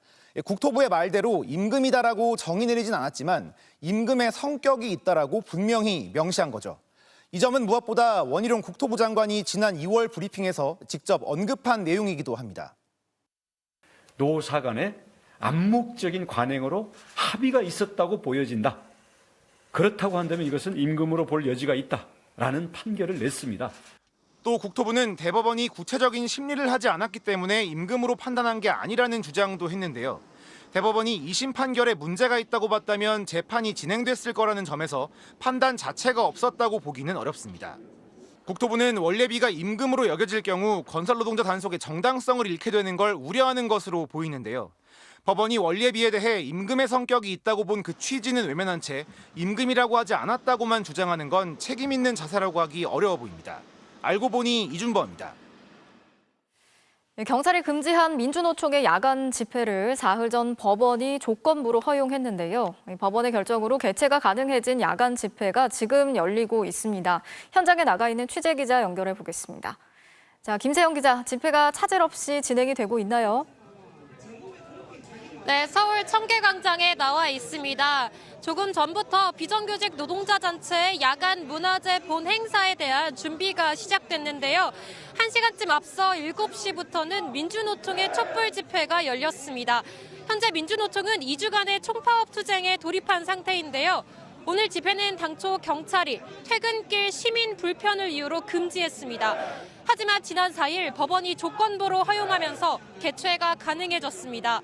국토부의 말대로 임금이다라고 정의 내리진 않았지만 임금의 성격이 있다라고 분명히 명시한 거죠. 이 점은 무엇보다 원희룡 국토부 장관이 지난 2월 브리핑에서 직접 언급한 내용이기도 합니다. 노사 간의 암묵적인 관행으로 합의가 있었다고 보여진다. 그렇다고 한다면 이것은 임금으로 볼 여지가 있다라는 판결을 냈습니다. 또 국토부는 대법원이 구체적인 심리를 하지 않았기 때문에 임금으로 판단한 게 아니라는 주장도 했는데요. 대법원이 2심 판결에 문제가 있다고 봤다면 재판이 진행됐을 거라는 점에서 판단 자체가 없었다고 보기는 어렵습니다. 국토부는 원래비가 임금으로 여겨질 경우 건설노동자 단속의 정당성을 잃게 되는 걸 우려하는 것으로 보이는데요. 법원이 원래비에 대해 임금의 성격이 있다고 본 그 취지는 외면한 채 임금이라고 하지 않았다고만 주장하는 건 책임 있는 자세라고 하기 어려워 보입니다. 알고 보니 이준범입니다. 경찰이 금지한 민주노총의 야간 집회를 사흘 전 법원이 조건부로 허용했는데요. 법원의 결정으로 개최가 가능해진 야간 집회가 지금 열리고 있습니다. 현장에 나가 있는 취재기자 연결해 보겠습니다. 자, 김세영 기자, 집회가 차질 없이 진행이 되고 있나요? 네, 서울 청계광장에 나와 있습니다. 조금 전부터 비정규직 노동자 단체의 야간 문화제 본 행사에 대한 준비가 시작됐는데요. 1시간쯤 앞서 7시부터는 민주노총의 촛불 집회가 열렸습니다. 현재 민주노총은 2주간의 총파업 투쟁에 돌입한 상태인데요. 오늘 집회는 당초 경찰이 퇴근길 시민 불편을 이유로 금지했습니다. 하지만 지난 4일 법원이 조건부로 허용하면서 개최가 가능해졌습니다.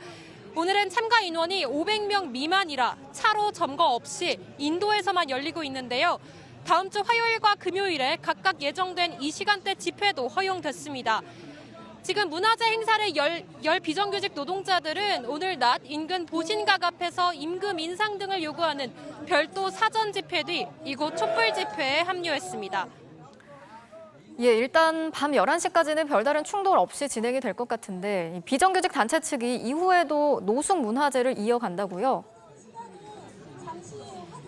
오늘은 참가 인원이 500명 미만이라 차로 점거 없이 인도에서만 열리고 있는데요. 다음 주 화요일과 금요일에 각각 예정된 이 시간대 집회도 허용됐습니다. 지금 문화재 행사를 열 비정규직 노동자들은 오늘 낮 인근 보신각 앞에서 임금 인상 등을 요구하는 별도 사전 집회 뒤 이곳 촛불 집회에 합류했습니다. 예, 일단 밤 11시까지는 별다른 충돌 없이 진행이 될 것 같은데 비정규직 단체 측이 이후에도 노숙 문화제를 이어간다고요?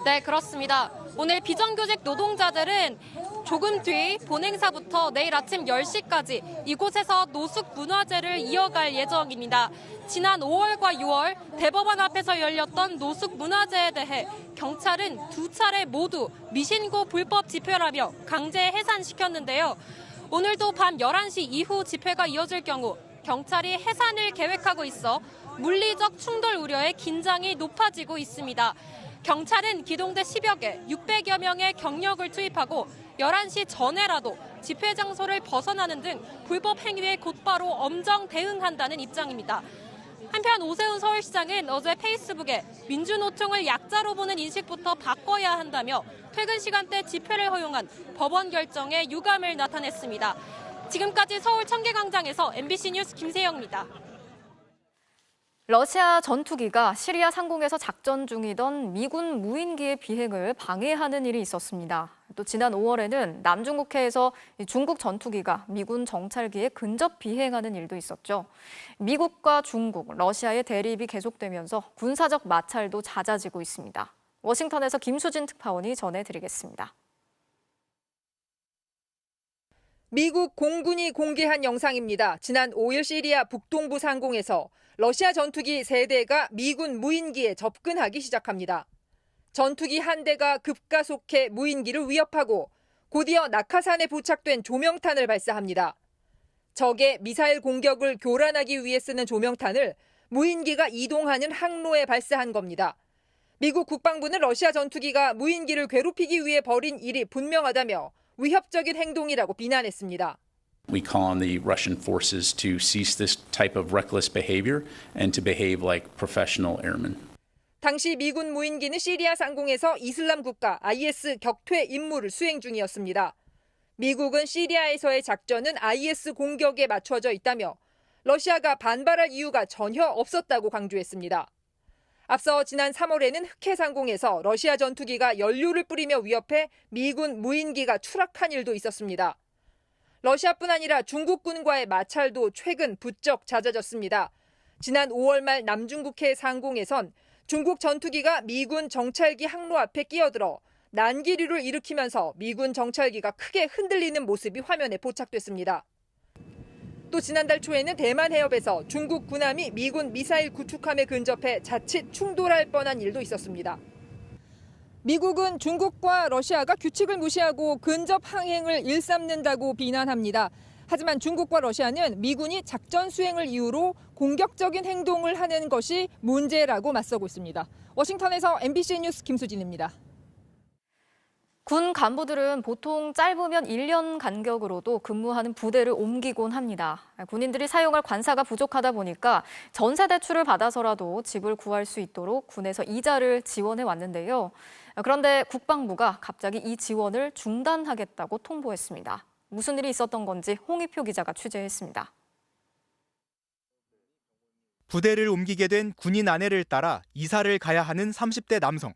네, 그렇습니다. 오늘 비정규직 노동자들은 조금 뒤 본행사부터 내일 아침 10시까지 이곳에서 노숙 문화제를 이어갈 예정입니다. 지난 5월과 6월 대법원 앞에서 열렸던 노숙 문화제에 대해 경찰은 2차례 모두 미신고 불법 집회라며 강제 해산시켰는데요. 오늘도 밤 11시 이후 집회가 이어질 경우 경찰이 해산을 계획하고 있어 물리적 충돌 우려에 긴장이 높아지고 있습니다. 경찰은 기동대 10여 개, 600여 명의 경력을 투입하고 11시 전에라도 집회 장소를 벗어나는 등 불법 행위에 곧바로 엄정 대응한다는 입장입니다. 한편 오세훈 서울시장은 어제 페이스북에 민주노총을 약자로 보는 인식부터 바꿔야 한다며 퇴근 시간대 집회를 허용한 법원 결정에 유감을 나타냈습니다. 지금까지 서울 청계광장에서 MBC 뉴스 김세영입니다. 러시아 전투기가 시리아 상공에서 작전 중이던 미군 무인기의 비행을 방해하는 일이 있었습니다. 또 지난 5월에는 남중국해에서 중국 전투기가 미군 정찰기에 근접 비행하는 일도 있었죠. 미국과 중국, 러시아의 대립이 계속되면서 군사적 마찰도 잦아지고 있습니다. 워싱턴에서 김수진 특파원이 전해드리겠습니다. 미국 공군이 공개한 영상입니다. 지난 5일 시리아 북동부 상공에서 러시아 전투기 3대가 미군 무인기에 접근하기 시작합니다. 전투기 한 대가 급가속해 무인기를 위협하고 곧이어 낙하산에 부착된 조명탄을 발사합니다. 적의 미사일 공격을 교란하기 위해 쓰는 조명탄을 무인기가 이동하는 항로에 발사한 겁니다. 미국 국방부는 러시아 전투기가 무인기를 괴롭히기 위해 벌인 일이 분명하다며 위협적인 행동이라고 비난했습니다. We call on the Russian forces to cease this type of reckless behavior and to behave like professional airmen. 당시 미군 무인기는 시리아 상공에서 이슬람 국가 IS 격퇴 임무를 수행 중이었습니다. 미국은 시리아에서의 작전은 IS 공격에 맞춰져 있다며 러시아가 반발할 이유가 전혀 없었다고 강조했습니다. 앞서 지난 3월에는 흑해 상공에서 러시아 전투기가 연료를 뿌리며 위협해 미군 무인기가 추락한 일도 있었습니다. 러시아뿐 아니라 중국군과의 마찰도 최근 부쩍 잦아졌습니다. 지난 5월 말 남중국해 상공에선 중국 전투기가 미군 정찰기 항로 앞에 끼어들어 난기류를 일으키면서 미군 정찰기가 크게 흔들리는 모습이 화면에 포착됐습니다. 또 지난달 초에는 대만 해협에서 중국 군함이 미군 미사일 구축함에 근접해 자칫 충돌할 뻔한 일도 있었습니다. 미국은 중국과 러시아가 규칙을 무시하고 근접 항행을 일삼는다고 비난합니다. 하지만 중국과 러시아는 미군이 작전 수행을 이유로 공격적인 행동을 하는 것이 문제라고 맞서고 있습니다. 워싱턴에서 MBC 뉴스 김수진입니다. 군 간부들은 보통 짧으면 1년 간격으로도 근무하는 부대를 옮기곤 합니다. 군인들이 사용할 관사가 부족하다 보니까 전세 대출을 받아서라도 집을 구할 수 있도록 군에서 이자를 지원해 왔는데요. 그런데 국방부가 갑자기 이 지원을 중단하겠다고 통보했습니다. 무슨 일이 있었던 건지 홍희표 기자가 취재했습니다. 부대를 옮기게 된 군인 아내를 따라 이사를 가야 하는 30대 남성.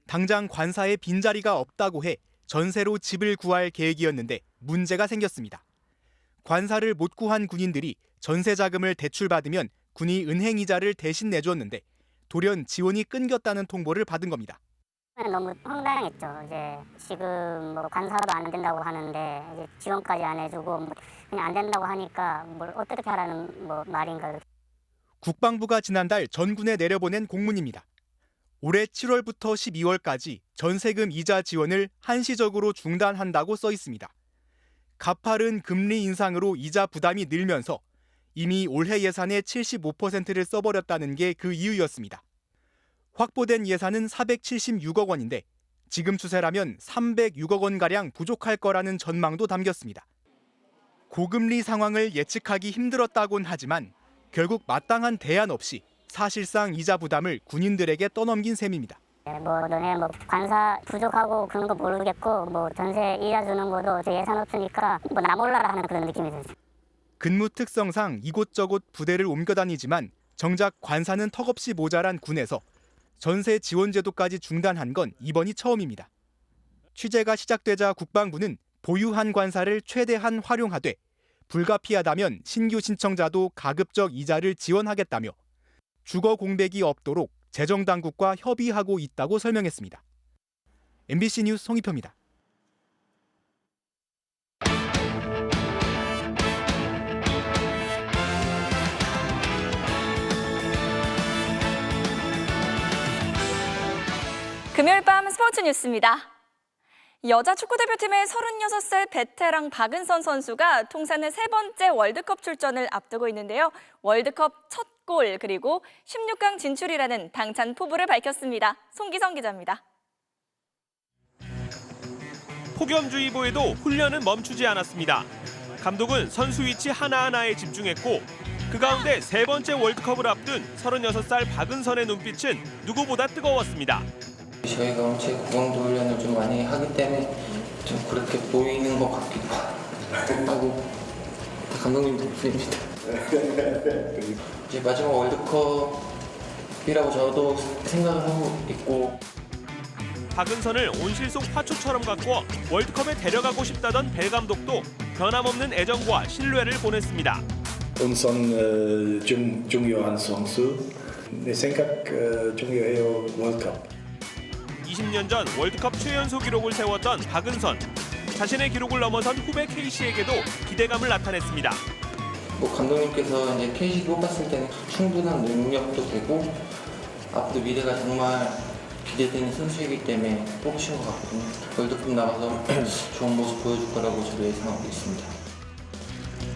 당장 관사에 빈자리가 없다고 해 전세로 집을 구할 계획이었는데 문제가 생겼습니다. 관사를 못 구한 군인들이 전세 자금을 대출받으면 군이 은행 이자를 대신 내줬는데 돌연 지원이 끊겼다는 통보를 받은 겁니다. 너무 황당했죠. 이제 지금 뭐 관사도 안 된다고 하는데 이제 지원까지 안 해주고 그냥 안 된다고 하니까 뭘 어떻게 하라는 말인가. 국방부가 지난달 전군에 내려보낸 공문입니다. 올해 7월부터 12월까지 전세금 이자 지원을 한시적으로 중단한다고 써 있습니다. 가파른 금리 인상으로 이자 부담이 늘면서 이미 올해 예산의 75%를 써버렸다는 게 그 이유였습니다. 확보된 예산은 476억 원인데 지금 추세라면 306억 원가량 부족할 거라는 전망도 담겼습니다. 고금리 상황을 예측하기 힘들었다곤 하지만 결국 마땅한 대안 없이 사실상 이자 부담을 군인들에게 떠넘긴 셈입니다. 너네 관사 부족하고 그런 거 모르겠고 전세 이자 주는 것도 예산 없으니까 나 몰라라 하는 그런 느낌이 들었어요. 근무 특성상 이곳저곳 부대를 옮겨 다니지만 정작 관사는 턱없이 모자란 군에서 전세 지원 제도까지 중단한 건 이번이 처음입니다. 취재가 시작되자 국방부는 보유한 관사를 최대한 활용하되 불가피하다면 신규 신청자도 가급적 이자를 지원하겠다며 주거 공백이 없도록 재정당국과 협의하고 있다고 설명했습니다. MBC 뉴스 송희표입니다. 금요일 밤 스포츠 뉴스입니다. 여자 축구대표팀의 36살 베테랑 박은선 선수가 통산의 3번째 월드컵 출전을 앞두고 있는데요. 월드컵 첫 골 그리고 16강 진출이라는 당찬 포부를 밝혔습니다. 송기성 기자입니다. 폭염주의보에도 훈련은 멈추지 않았습니다. 감독은 선수 위치 하나하나에 집중했고 그 가운데 3번째 월드컵을 앞둔 36살 박은선의 눈빛은 누구보다 뜨거웠습니다. 저희가 엄청 구강도 훈련을 좀 많이 하기 때문에 좀 그렇게 보이는 것 같기도 하고 감독님 덕분입니다. 이제 마지막 월드컵이라고 저도 생각을 하고 있고 박은선을 온실속 화초처럼 가꿔 월드컵에 데려가고 싶다던 벨 감독도 변함없는 애정과 신뢰를 보냈습니다. 은선 중요한 선수, 내 생각 중요해요 월드컵. 20년 전 월드컵 최연소 기록을 세웠던 박은선. 자신의 기록을 넘어선 후배 KC에게도 기대감을 나타냈습니다. 감독님께서 이제 KC 뽑았을 때는 충분한 능력도 되고 앞으로 미래가 정말 기대되는 선수이기 때문에 뽑으신 것 같거든요. 월드컵 나가서 좋은 모습 보여줄 거라고 저도 예상하고 있습니다.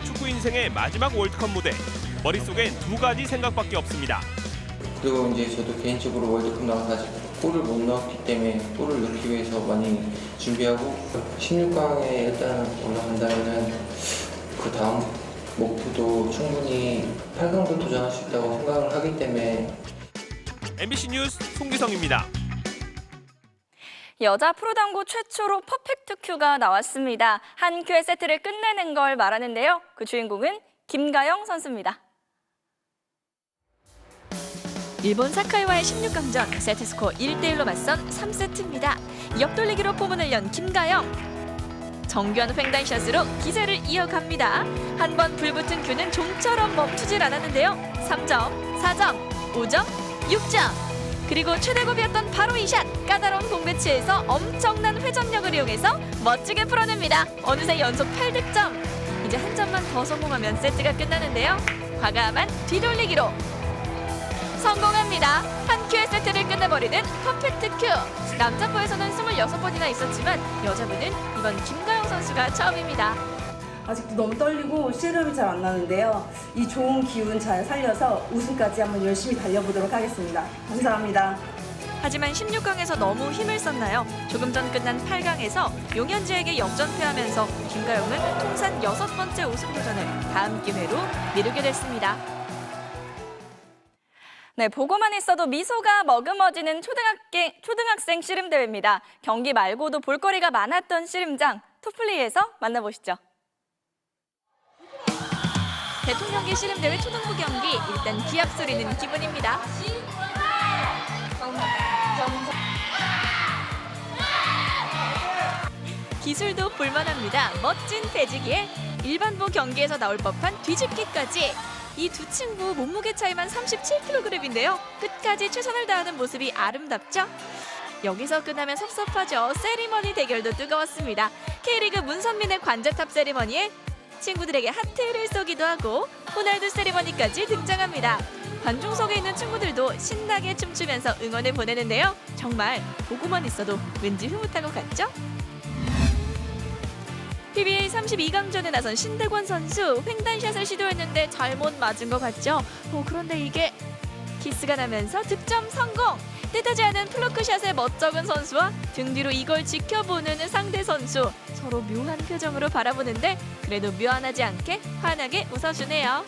축구 인생의 마지막 월드컵 무대. 머릿속엔 2가지 생각밖에 없습니다. 그리고 이제 저도 개인적으로 월드컵 나가서 아직 골을 못 넣었기 때문에 골을 넣기 위해서 많이 준비하고 16강에 일단 올라간다면 그 다음 목표도 충분히 8강도 도전할 수 있다고 생각을 하기 때문에. MBC 뉴스 송기성입니다. 여자 프로당구 최초로 퍼펙트 큐가 나왔습니다. 한 큐의 세트를 끝내는 걸 말하는데요. 그 주인공은 김가영 선수입니다. 일본 사카이와의 16강전 세트스코어 1대1로 맞선 3세트입니다. 옆돌리기로 포문을 연 김가영. 정교한 횡단샷으로 기세를 이어갑니다. 한 번 불붙은 큐는 좀처럼 멈추질 않았는데요. 3점, 4점, 5점, 6점. 그리고 최대급이었던 바로 이 샷. 까다로운 공 배치에서 엄청난 회전력을 이용해서 멋지게 풀어냅니다. 어느새 연속 8득점. 이제 한 점만 더 성공하면 세트가 끝나는데요. 과감한 뒤돌리기로 성공합니다. 한 큐의 세트를 끝내버리는 퍼펙트 큐. 남자부에서는 26번이나 있었지만 여자부는 이번 김가영 선수가 처음입니다. 아직도 너무 떨리고 씨름이 잘 안 나는데요. 이 좋은 기운 잘 살려서 우승까지 한번 열심히 달려보도록 하겠습니다. 감사합니다. 하지만 16강에서 너무 힘을 썼나요? 조금 전 끝난 8강에서 용현지에게 역전패하면서 김가영은 통산 6번째 우승 도전을 다음 기회로 미루게 됐습니다. 네, 보고만 있어도 미소가 머금어지는 초등학생 씨름대회입니다. 경기 말고도 볼거리가 많았던 씨름장 투플레이에서 만나보시죠. 대통령기 씨름대회 초등부 경기, 일단 기합 소리는 기본입니다. 기술도 볼만합니다. 멋진 배지기에 일반부 경기에서 나올 법한 뒤집기까지. 이 두 친구 몸무게 차이만 37kg인데요. 끝까지 최선을 다하는 모습이 아름답죠? 여기서 끝나면 섭섭하죠. 세리머니 대결도 뜨거웠습니다. K리그 문선민의 관제탑 세리머니에 친구들에게 하트를 쏘기도 하고 호날두 세리머니까지 등장합니다. 관중석에 있는 친구들도 신나게 춤추면서 응원을 보내는데요. 정말 보고만 있어도 왠지 흐뭇한 것 같죠? PBA 32강전에 나선 신대권 선수 횡단샷을 시도했는데 잘못 맞은 것 같죠? 그런데 이게 키스가 나면서 득점 성공! 뜻하지 않은 플로크샷의 멋쩍은 선수와 등 뒤로 이걸 지켜보는 상대 선수. 서로 묘한 표정으로 바라보는데 그래도 묘안하지 않게 환하게 웃어주네요.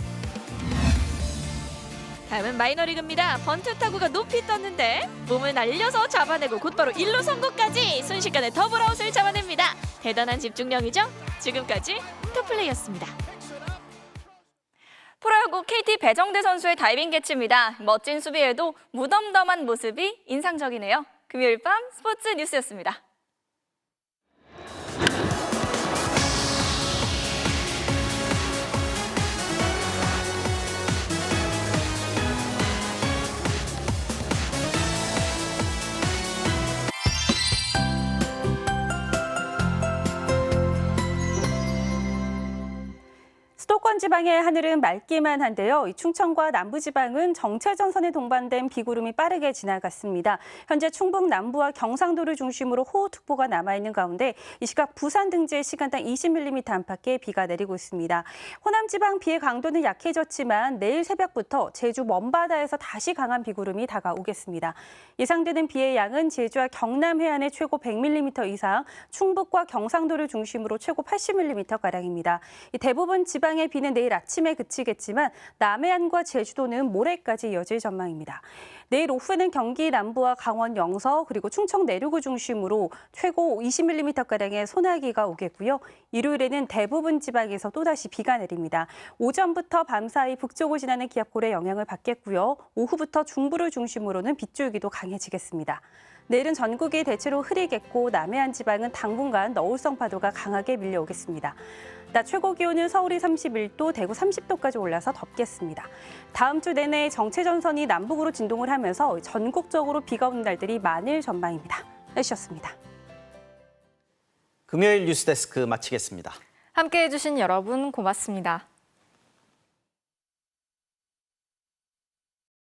다음은 마이너리그입니다. 번트 타구가 높이 떴는데 몸을 날려서 잡아내고 곧바로 1루 선구까지 순식간에 더블아웃을 잡아냅니다. 대단한 집중력이죠? 지금까지 홈터플레이였습니다. 프로야구 KT 배정대 선수의 다이빙 캐치입니다. 멋진 수비에도 무덤덤한 모습이 인상적이네요. 금요일 밤 스포츠 뉴스였습니다. 수도권 지방의 하늘은 맑기만 한데요. 충청과 남부지방은 정체전선에 동반된 비구름이 빠르게 지나갔습니다. 현재 충북 남부와 경상도를 중심으로 호우특보가 남아있는 가운데 이 시각 부산 등지에 시간당 20mm 안팎의 비가 내리고 있습니다. 호남지방 비의 강도는 약해졌지만 내일 새벽부터 제주 먼바다에서 다시 강한 비구름이 다가오겠습니다. 예상되는 비의 양은 제주와 경남 해안에 최고 100mm 이상, 충북과 경상도를 중심으로 최고 80mm가량입니다. 대부분 지방의 비는 내일 아침에 그치겠지만 남해안과 제주도는 모레까지 이어질 전망입니다. 내일 오후에는 경기 남부와 강원 영서 그리고 충청 내륙을 중심으로 최고 20mm가량의 소나기가 오겠고요. 일요일에는 대부분 지방에서 또다시 비가 내립니다. 오전부터 밤 사이 북쪽을 지나는 기압골의 영향을 받겠고요. 오후부터 중부를 중심으로는 빗줄기도 강해지겠습니다. 내일은 전국이 대체로 흐리겠고 남해안 지방은 당분간 너울성 파도가 강하게 밀려오겠습니다. 낮 최고 기온은 서울이 31도, 대구 30도까지 올라서 덥겠습니다. 다음 주 내내 정체전선이 남북으로 진동을 하면서 전국적으로 비가 오는 날들이 많을 전망입니다. 날씨였습니다. 금요일 뉴스데스크 마치겠습니다. 함께해 주신 여러분 고맙습니다.